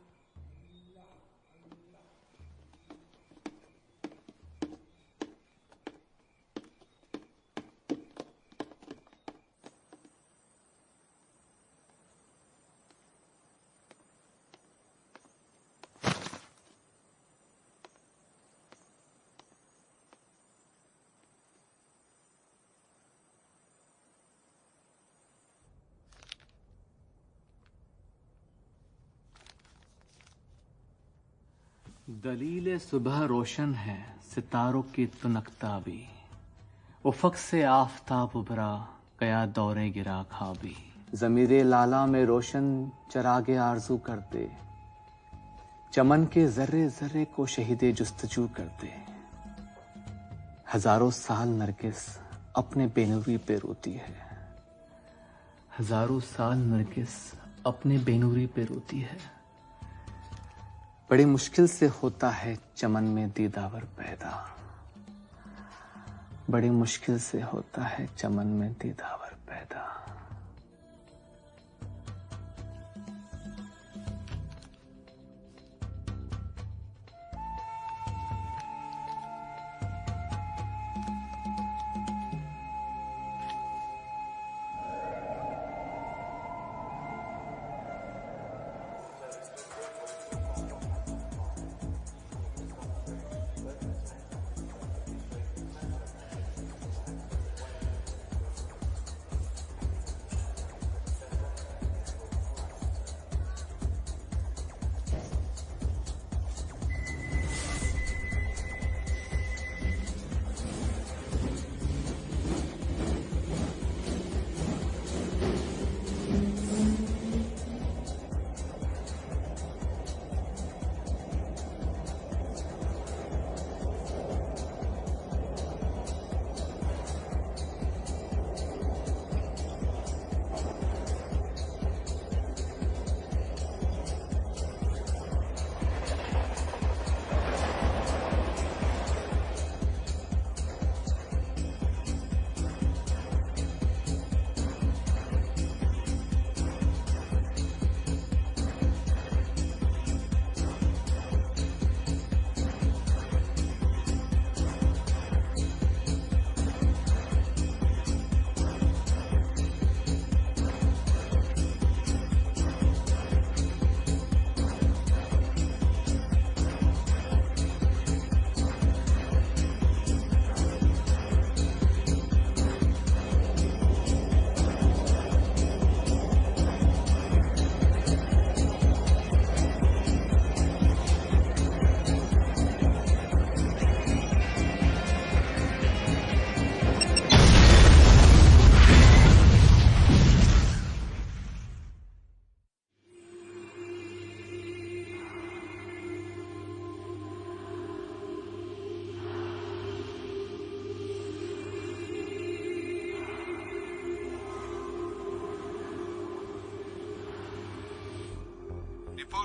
दलील सुबह रोशन है, सितारों की तुनकता भी। उफक से आफताब उभरा, गया दौरे गिरा खाबी। ज़मीरे लाला में रोशन चरागे आरजू करते, चमन के जर्रे जर्रे को शहीदे जुस्तजू करते। हजारों साल नरगिस अपने बेनूरी पे रोती है, हजारों साल नरगिस अपने बेनूरी पे रोती है। बड़ी मुश्किल से होता है चमन में दीदावर पैदा, बड़ी मुश्किल से होता है चमन में दीदावर पैदा।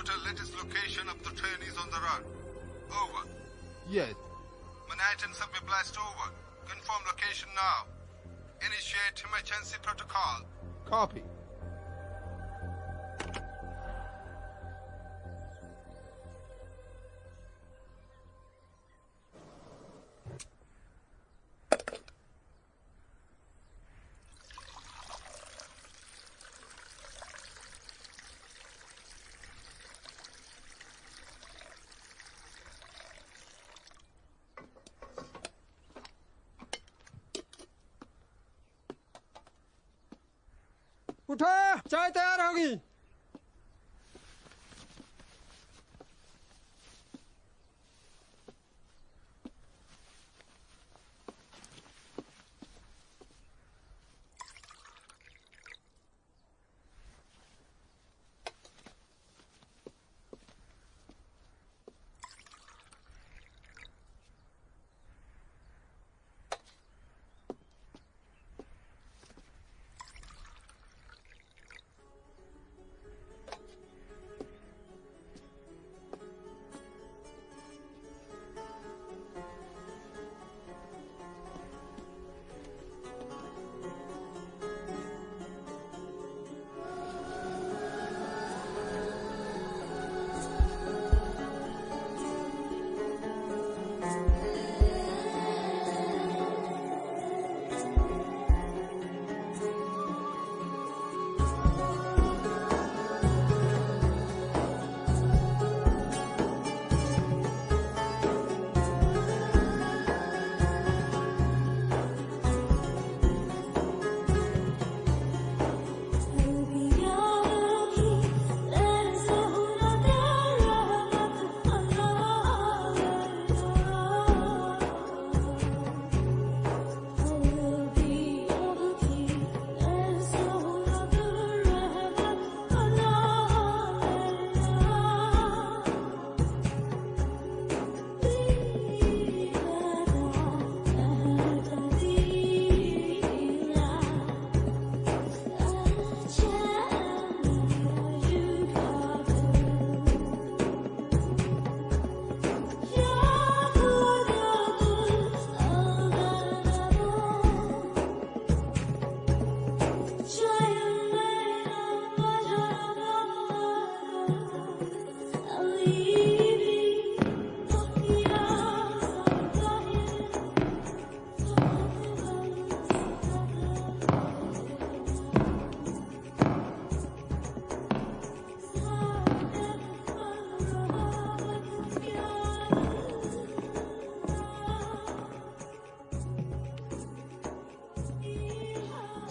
Reporter, latest location of the train is on the run. Over. Yes. Manhattan subway blast over. Confirm location now. Initiate emergency protocol. Copy. उठो, चाय तैयार होगी।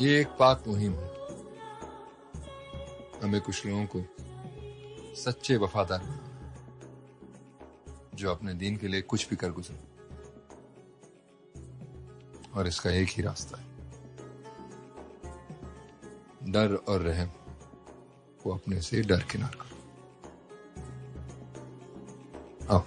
ये एक पाक मुहिम है। हमें कुछ लोगों को सच्चे वफादार बनाना, जो अपने दीन के लिए कुछ भी कर गुजरे। और इसका एक ही रास्ता है, डर और रहम को अपने से डर किनार करो। आओ।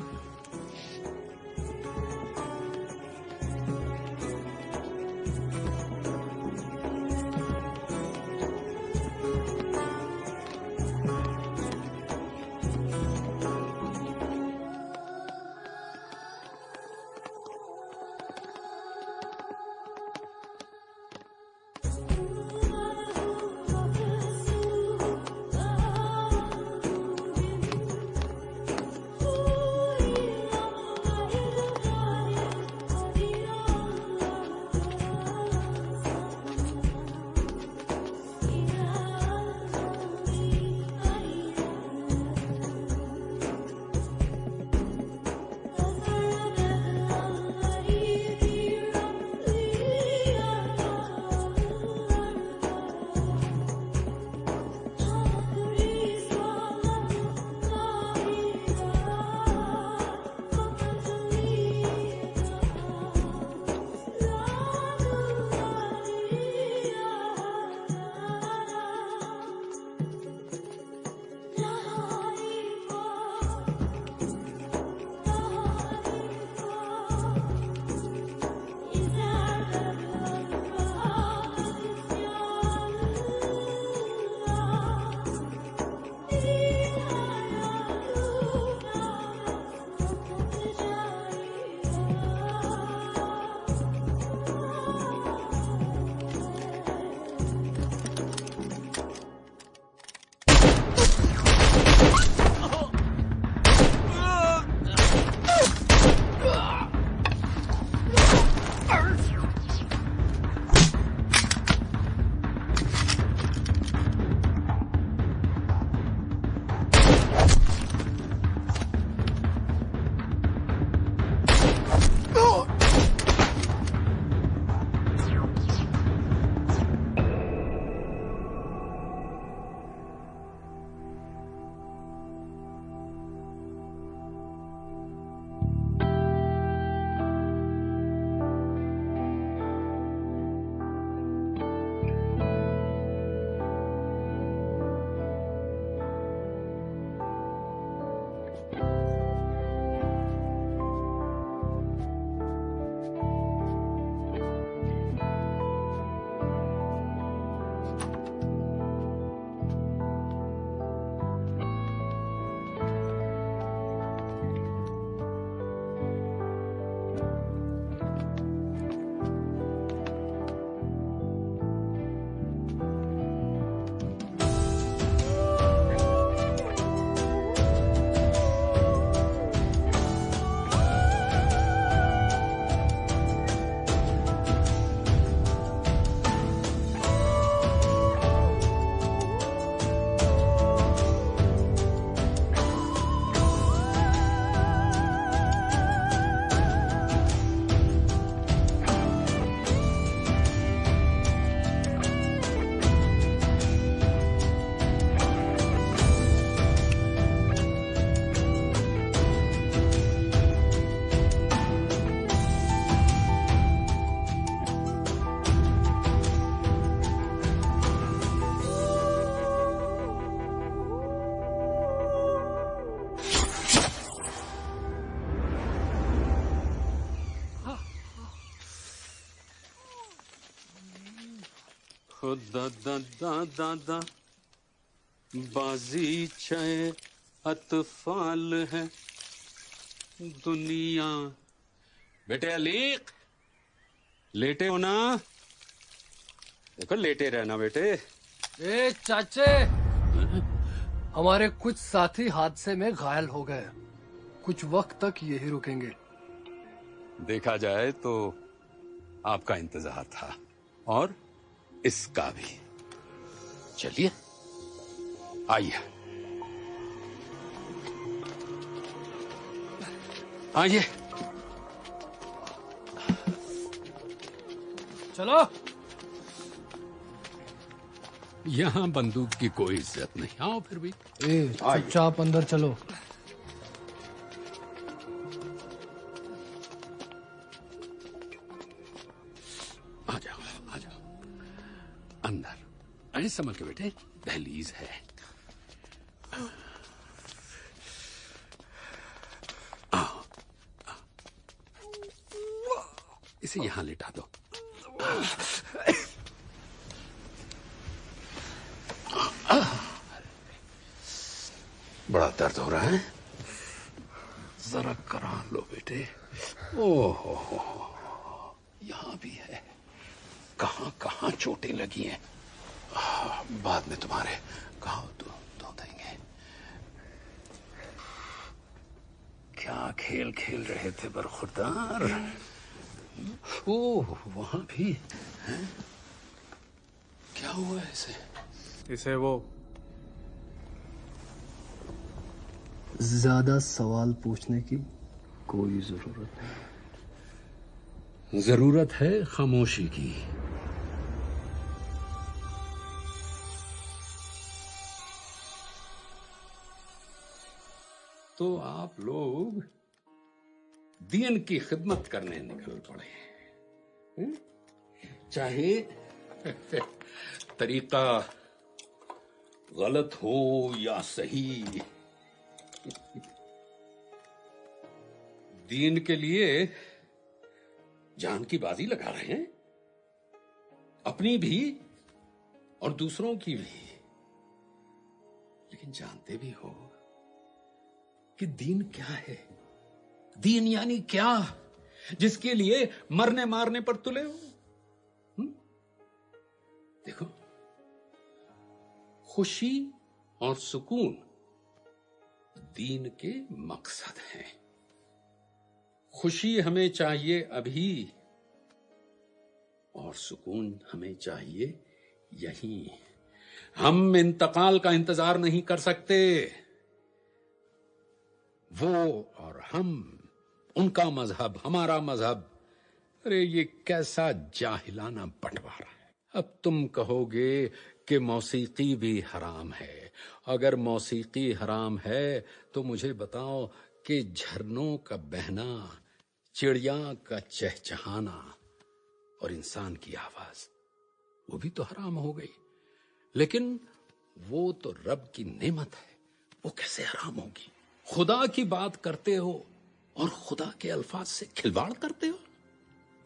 खुदा दा दा दा दा बाजी चाहे अतफाल है दुनिया। बेटे अलीक, लेटे हो ना? देखो लेटे रहना बेटे। ए चाचे, हमारे कुछ साथी हादसे में घायल हो गए, कुछ वक्त तक यही रुकेंगे। देखा जाए तो आपका इंतजार था और इसका भी। चलिए आइए आइए। चलो। यहाँ बंदूक की कोई इज्जत नहीं। आओ फिर भी। चुपचाप अंदर चलो। आ जाओ आ जाओ अंदर। अरे संभल के बेटे, दहलीज है। इसे यहां लिटा दो। बड़ा दर्द हो रहा है? जरा करा लो बेटे। ओहो, यहां भी है। कहां कहां चोटें लगी हैं। बाद में तुम्हारे घाव धो देंगे। क्या खेल खेल रहे थे बरखुरदार। ओह, वहां भी है? क्या हुआ इसे? इसे वो ज्यादा सवाल पूछने की कोई जरूरत नहीं। जरूरत है खामोशी की। तो आप लोग दीन की खिदमत करने निकल पड़े। चाहे तरीका गलत हो या सही, दीन के लिए जान की बाजी लगा रहे हैं, अपनी भी और दूसरों की भी। लेकिन जानते भी हो कि दीन क्या है? दीन यानी क्या जिसके लिए मरने मारने पर तुले हो। देखो, खुशी और सुकून दीन के मकसद हैं। खुशी हमें चाहिए अभी और सुकून हमें चाहिए यहीं। हम इंतकाल का इंतजार नहीं कर सकते। वो और हम, उनका मजहब, हमारा मजहब। अरे ये कैसा जाहिलाना बंटवारा है। अब तुम कहोगे कि मौसीकी भी हराम है। अगर मौसीकी हराम है तो मुझे बताओ कि झरनों का बहना, चिड़िया का चहचहाना और इंसान की आवाज, वो भी तो हराम हो गई। लेकिन वो तो रब की नेमत है, वो कैसे हराम होगी? खुदा की बात करते हो और खुदा के अल्फाज से खिलवाड़ करते हो।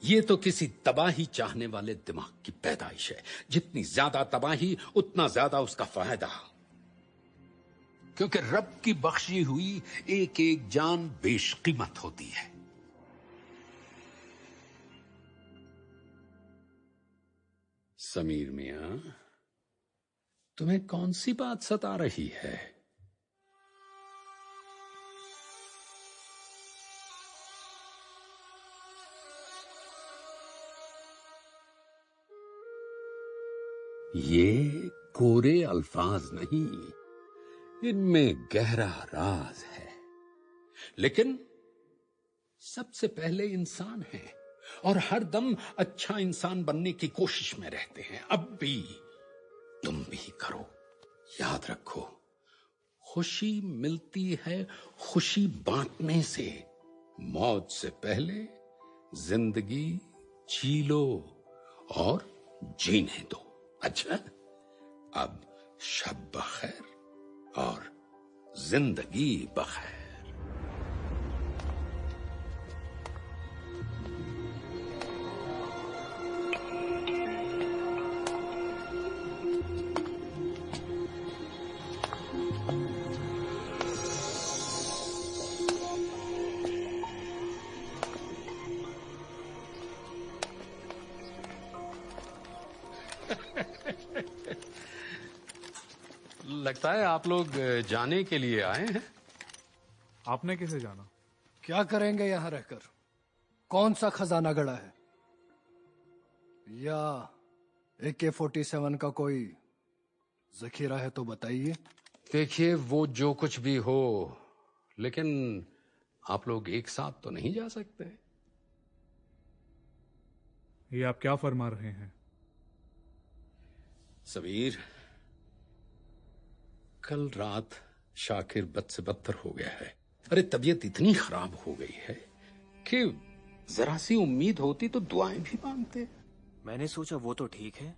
ये तो किसी तबाही चाहने वाले दिमाग की पैदाइश है। जितनी ज्यादा तबाही उतना ज्यादा उसका फायदा, क्योंकि रब की बख्शी हुई एक एक जान बेशकीमत होती है। समीर मियां, तुम्हें कौन सी बात सता रही है? ये कोरे अल्फाज नहीं, इनमें गहरा राज है। लेकिन सबसे पहले इंसान है और हर दम अच्छा इंसान बनने की कोशिश में रहते हैं। अब भी तुम भी करो। याद रखो, खुशी मिलती है खुशी बांटने से। मौत से पहले जिंदगी जी लो और जीने दो। अच्छा, अब शब बखैर और जिंदगी बखैर। लगता है आप लोग जाने के लिए आए हैं। आपने कैसे जाना? क्या करेंगे यहाँ रहकर? कौन सा खजाना गड़ा है? या AK-47 का कोई जखीरा है तो बताइए। देखिए, वो जो कुछ भी हो, लेकिन आप लोग एक साथ तो नहीं जा सकते। ये आप क्या फरमा रहे हैं? सबीर, कल रात शाकिर बद से बदतर हो गया है। अरे तबीयत इतनी खराब हो गई है कि जरा सी उम्मीद होती तो दुआएं भी मांगते। मैंने सोचा वो तो ठीक है।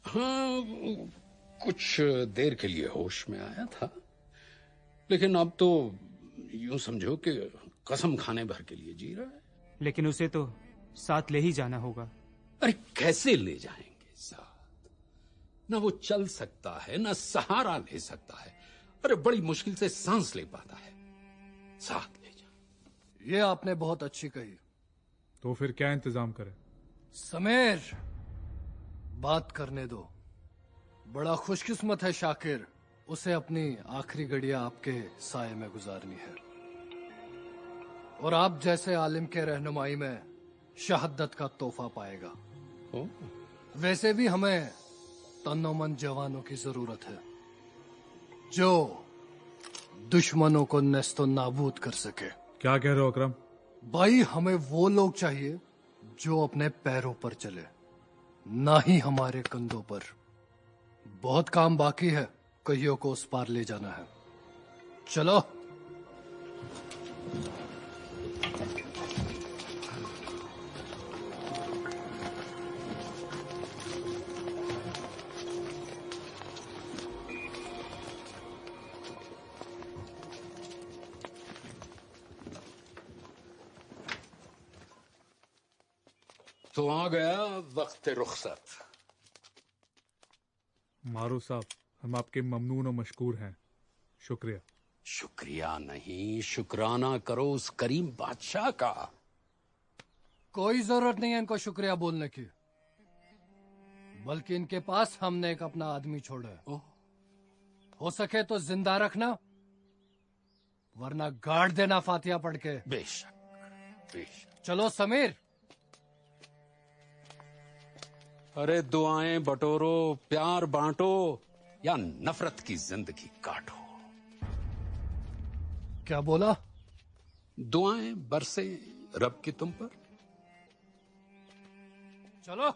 हाँ, कुछ देर के लिए होश में आया था, लेकिन अब तो यूं समझो कि कसम खाने भर के लिए जी रहा है। लेकिन उसे तो साथ ले ही जाना होगा। अरे कैसे ले जाएंगे साथ? ना वो चल सकता है, ना सहारा ले सकता है। अरे बड़ी मुश्किल से सांस ले पाता है। साथ ले जा। ये आपने बहुत अच्छी कही। तो फिर क्या इंतजाम करें? समीर, बात करने दो। बड़ा खुशकिस्मत है शाकिर, उसे अपनी आखिरी घड़ियां आपके साए में गुजारनी है। और आप जैसे आलिम के रहनुमाई में शहादत का तोहफा पाएगा। वैसे भी हमें तन्नोमन जवानों की जरूरत है जो दुश्मनों को नेस्तो नाबूद कर सके। क्या कह रहे हो अकरम? भाई, हमें वो लोग चाहिए जो अपने पैरों पर चले, ना ही हमारे कंधों पर। बहुत काम बाकी है, कहियों को उस पार ले जाना है। चलो। तो आ गया वक्त रुखसत। मारू साहब, हम आपके ममनून और मशकूर हैं। शुक्रिया। शुक्रिया नहीं, शुक्राना करो उस करीम बादशाह का। कोई जरूरत नहीं है इनको शुक्रिया बोलने की, बल्कि इनके पास हमने एक अपना आदमी छोड़ा है। हो सके तो जिंदा रखना, वरना गाड़ देना फातिहा पढ़ के। बेशक बेशक। चलो समीर। अरे दुआएं बटोरो, प्यार बांटो, या नफरत की जिंदगी काटो। क्या बोला? दुआएं बरसे रब की तुम पर। चलो।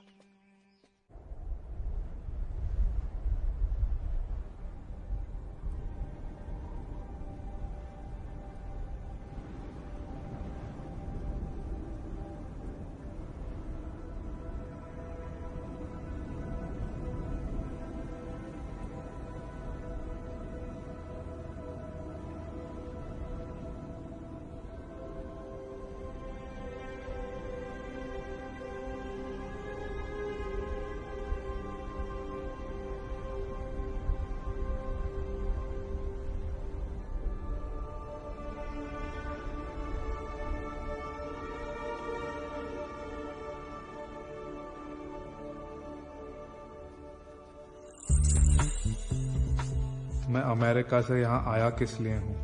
मैं अमेरिका से यहाँ आया किस लिए हूँ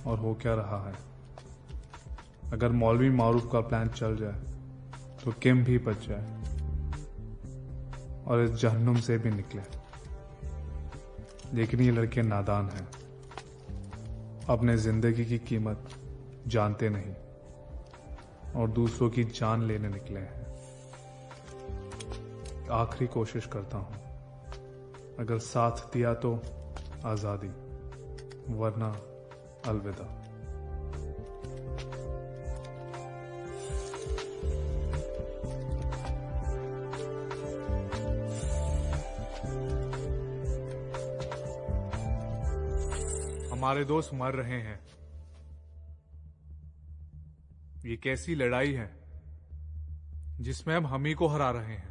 और हो क्या रहा है? अगर मौलवी मारूफ का प्लान चल जाए तो किम भी बच जाए और इस जहन्नुम से भी निकले। लेकिन ये लड़के नादान हैं, अपने जिंदगी की कीमत जानते नहीं और दूसरों की जान लेने निकले हैं। आखिरी कोशिश करता हूं, अगर साथ दिया तो आजादी, वरना अलविदा। हमारे दोस्त मर रहे हैं। ये कैसी लड़ाई है जिसमें हम ही को हरा रहे हैं?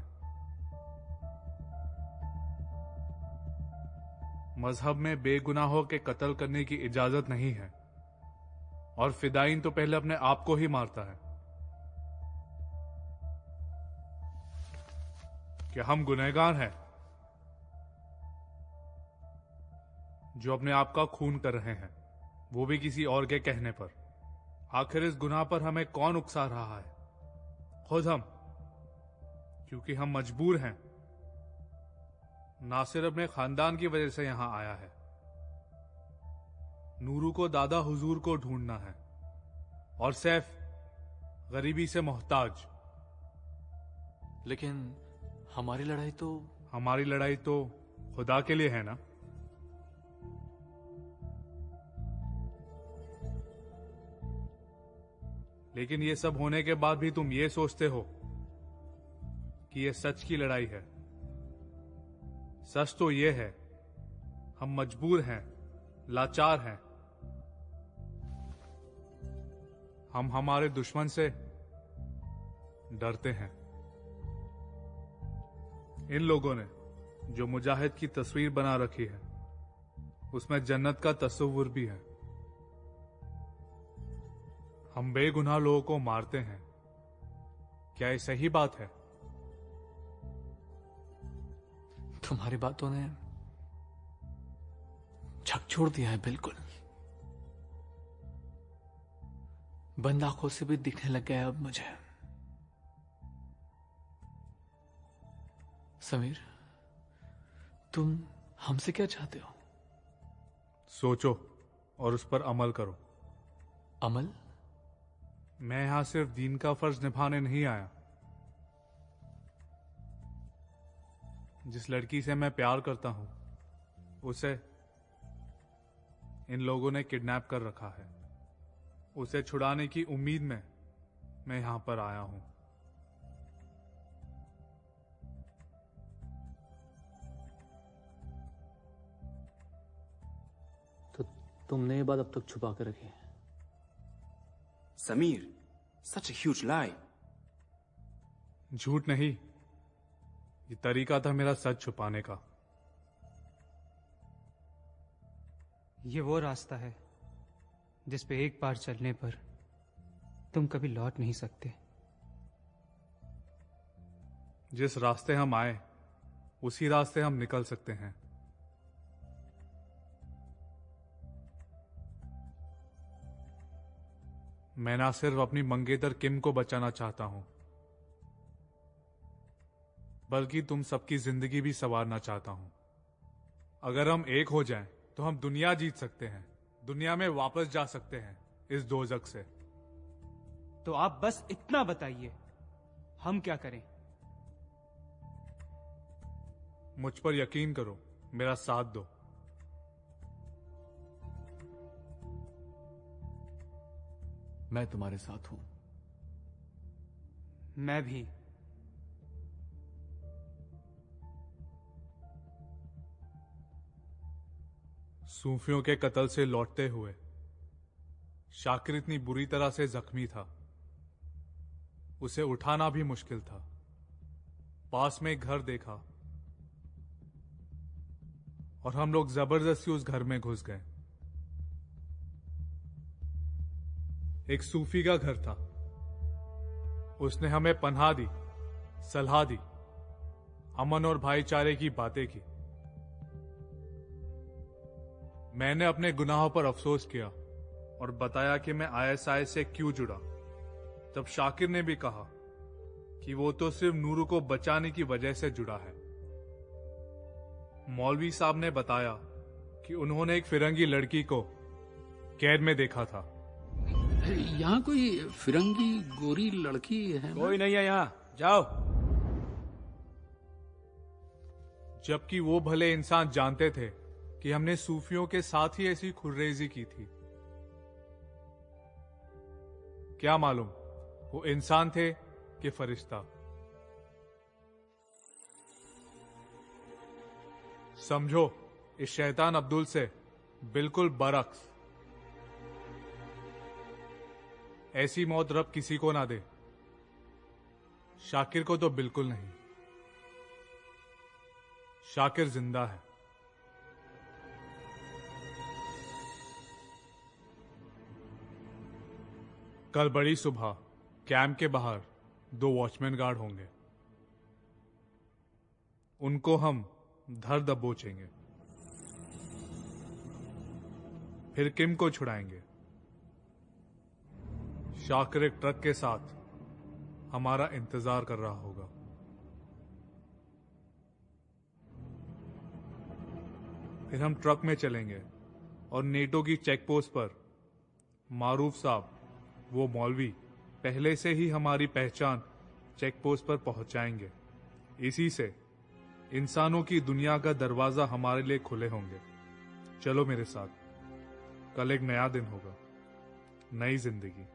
मजहब में बेगुनाहों के कत्ल करने की इजाजत नहीं है और फिदाइन तो पहले अपने आप को ही मारता है। क्या हम गुनहगार हैं? जो अपने आप का खून कर रहे हैं, वो भी किसी और के कहने पर। आखिर इस गुनाह पर हमें कौन उकसा रहा है? खुद हम, क्योंकि हम मजबूर हैं। नासिर अपने खानदान की वजह से यहां आया है। नूरू को दादा हुजूर को ढूंढना है और सैफ गरीबी से मोहताज। लेकिन हमारी लड़ाई तो खुदा के लिए है ना। लेकिन ये सब होने के बाद भी तुम ये सोचते हो कि ये सच की लड़ाई है। सच तो ये है, हम मजबूर हैं, लाचार हैं। हम हमारे दुश्मन से डरते हैं। इन लोगों ने जो मुजाहिद की तस्वीर बना रखी है, उसमें जन्नत का तस्वुर भी है। हम बेगुनाह लोगों को मारते हैं। क्या ये सही बात है? तुम्हारी बातों ने झकझोर दिया है बिल्कुल। बंद आंखों से भी दिखने लग गया है अब मुझे। समीर, तुम हमसे क्या चाहते हो? सोचो और उस पर अमल करो। अमल? मैं यहां सिर्फ दीन का फर्ज निभाने नहीं आया। जिस लड़की से मैं प्यार करता हूं, उसे इन लोगों ने किडनैप कर रखा है। उसे छुड़ाने की उम्मीद में मैं यहां पर आया हूं। तो तुमने ये बात अब तक छुपा कर रखी है? Samir, such a huge lie. झूठ नहीं, ये तरीका था मेरा सच छुपाने का। ये वो रास्ता है जिस पे एक बार चलने पर तुम कभी लौट नहीं सकते। जिस रास्ते हम आए, उसी रास्ते हम निकल सकते हैं। मैं ना सिर्फ अपनी मंगेतर किम को बचाना चाहता हूं, बल्कि तुम सबकी जिंदगी भी संवारना चाहता हूं। अगर हम एक हो जाएं, तो हम दुनिया जीत सकते हैं, दुनिया में वापस जा सकते हैं इस दोजख से। तो आप बस इतना बताइए, हम क्या करें? मुझ पर यकीन करो, मेरा साथ दो। मैं तुम्हारे साथ हूं। मैं भी। सूफियों के कत्ल से लौटते हुए शाकिर इतनी बुरी तरह से जख्मी था, उसे उठाना भी मुश्किल था। पास में एक घर देखा और हम लोग जबरदस्ती उस घर में घुस गए। एक सूफी का घर था। उसने हमें पनाह दी, सलाह दी, अमन और भाईचारे की बातें की। मैंने अपने गुनाहों पर अफसोस किया और बताया कि मैं ISI से क्यों जुड़ा। तब शाकिर ने भी कहा कि वो तो सिर्फ नूरू को बचाने की वजह से जुड़ा है। मौलवी साहब ने बताया कि उन्होंने एक फिरंगी लड़की को कैद में देखा था। यहाँ कोई फिरंगी गोरी लड़की है? कोई नहीं है यहाँ, जाओ। जबकि वो भले इंसान जानते थे कि हमने सूफियों के साथ ही ऐसी खुर्रेजी की थी। क्या मालूम वो इंसान थे कि फरिश्ता। समझो, इस शैतान अब्दुल से बिल्कुल बरक्स। ऐसी मौत रब किसी को ना दे। शाकिर को तो बिल्कुल नहीं। शाकिर जिंदा है। कल बड़ी सुबह कैंप के बाहर 2 वॉचमैन गार्ड होंगे। उनको हम धर दबोचेंगे। फिर किम को छुड़ाएंगे। शाकिर एक ट्रक के साथ हमारा इंतजार कर रहा होगा। फिर हम ट्रक में चलेंगे और नेटो की चेक पोस्ट पर मारूफ साहब, वो मौलवी, पहले से ही हमारी पहचान चेक पोस्ट पर पहुंचाएंगे। इसी से इंसानों की दुनिया का दरवाजा हमारे लिए खुले होंगे। चलो मेरे साथ, कल एक नया दिन होगा, नई जिंदगी।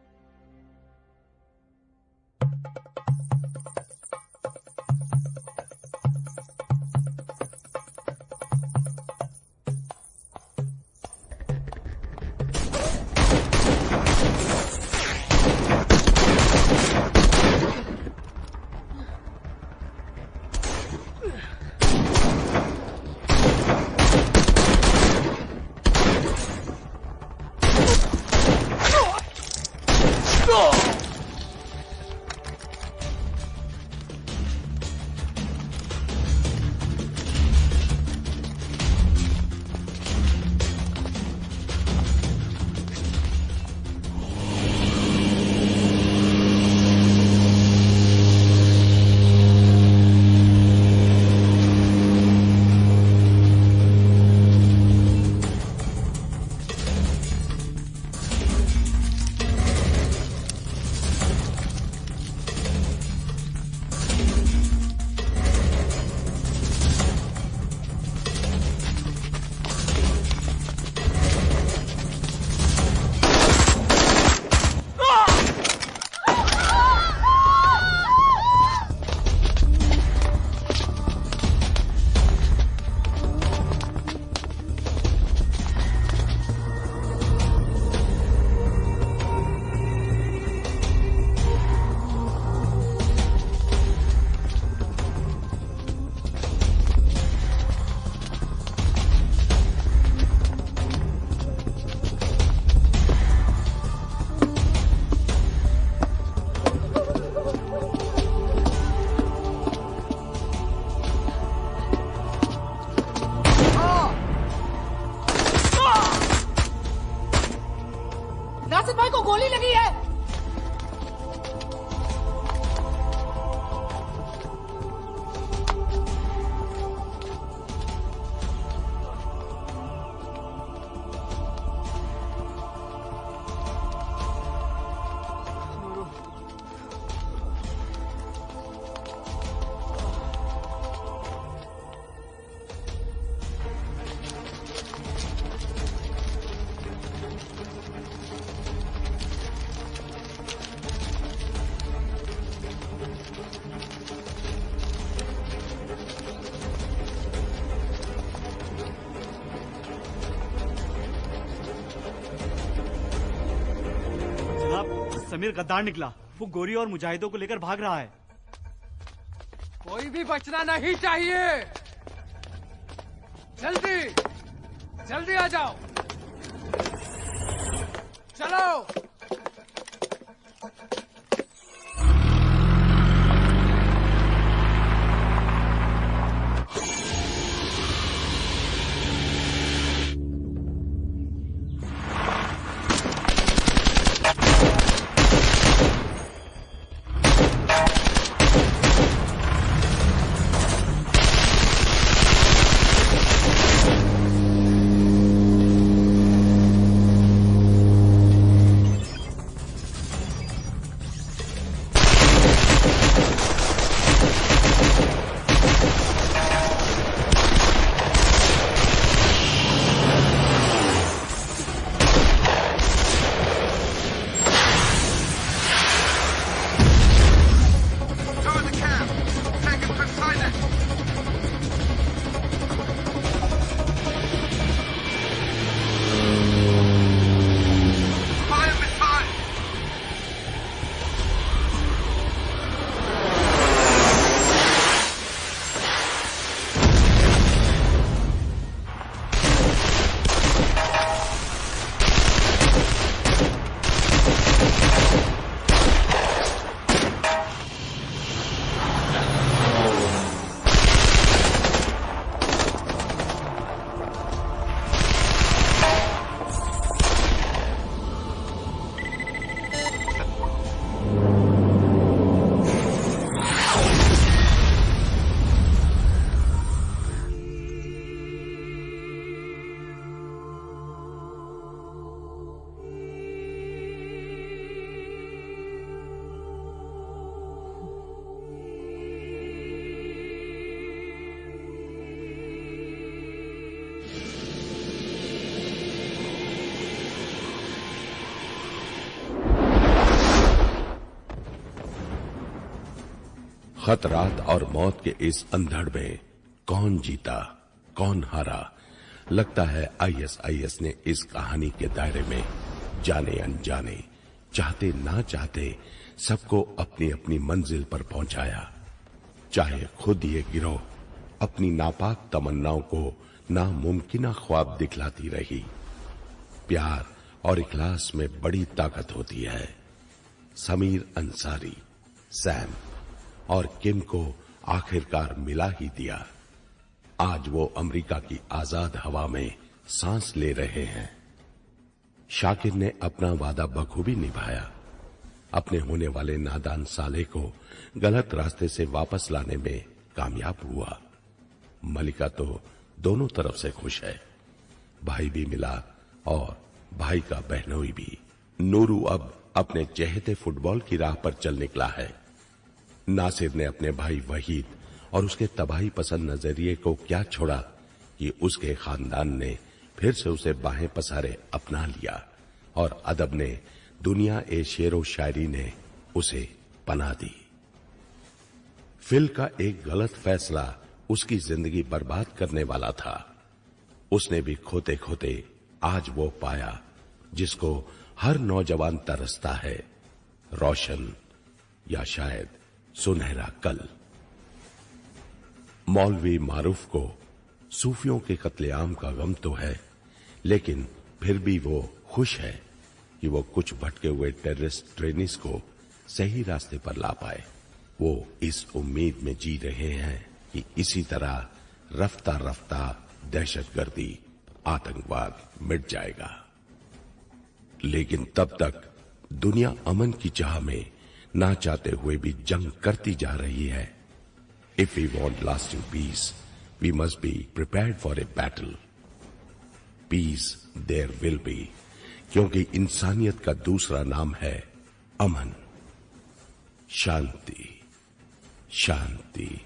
नासिर भाई को गोली लगी है। समीर गद्दार निकला। वो गोरी और मुजाहिदों को लेकर भाग रहा है। कोई भी बचना नहीं चाहिए। जल्दी जल्दी आ जाओ। चलो। खतरात और मौत के इस अंधड़ में कौन जीता कौन हारा, लगता है आईएसआईएस ने इस कहानी के दायरे में जाने अनजाने, चाहते ना चाहते सबको अपनी अपनी मंजिल पर पहुंचाया। चाहे खुद ये गिरोह अपनी नापाक तमन्नाओं को नामुमकिन ख्वाब दिखलाती रही। प्यार और इखलास में बड़ी ताकत होती है। समीर अंसारी, सैम और किम को आखिरकार मिला ही दिया। आज वो अमेरिका की आजाद हवा में सांस ले रहे हैं। शाकिर ने अपना वादा बखूबी निभाया। अपने होने वाले नादान साले को गलत रास्ते से वापस लाने में कामयाब हुआ। मलिका तो दोनों तरफ से खुश है। भाई भी मिला और भाई का बहनोई भी। नूरू अब अपने चहेते फुटबॉल की राह पर चल निकला है। नासिर ने अपने भाई वहीद और उसके तबाही पसंद नजरिए को क्या छोड़ा कि उसके खानदान ने फिर से उसे बाहें पसारे अपना लिया और अदब ने दुनिया ए शेरो शायरी ने उसे पनाह दी। फिल का एक गलत फैसला उसकी जिंदगी बर्बाद करने वाला था। उसने भी खोते खोते आज वो पाया जिसको हर नौजवान तरसता है, रोशन या शायद सुनहरा कल। मौलवी मारूफ को सूफियों के कत्लेआम का गम तो है, लेकिन फिर भी वो खुश है कि वो कुछ भटके हुए टेररिस्ट ट्रेनिस को सही रास्ते पर ला पाए। वो इस उम्मीद में जी रहे हैं कि इसी तरह रफ्ता रफ्ता दहशतगर्दी आतंकवाद मिट जाएगा। लेकिन तब तक दुनिया अमन की चाह में ना चाहते हुए भी जंग करती जा रही है। If we want lasting peace, we must be prepared for a battle. Peace there will be, क्योंकि इंसानियत का दूसरा नाम है अमन। शांति शांति।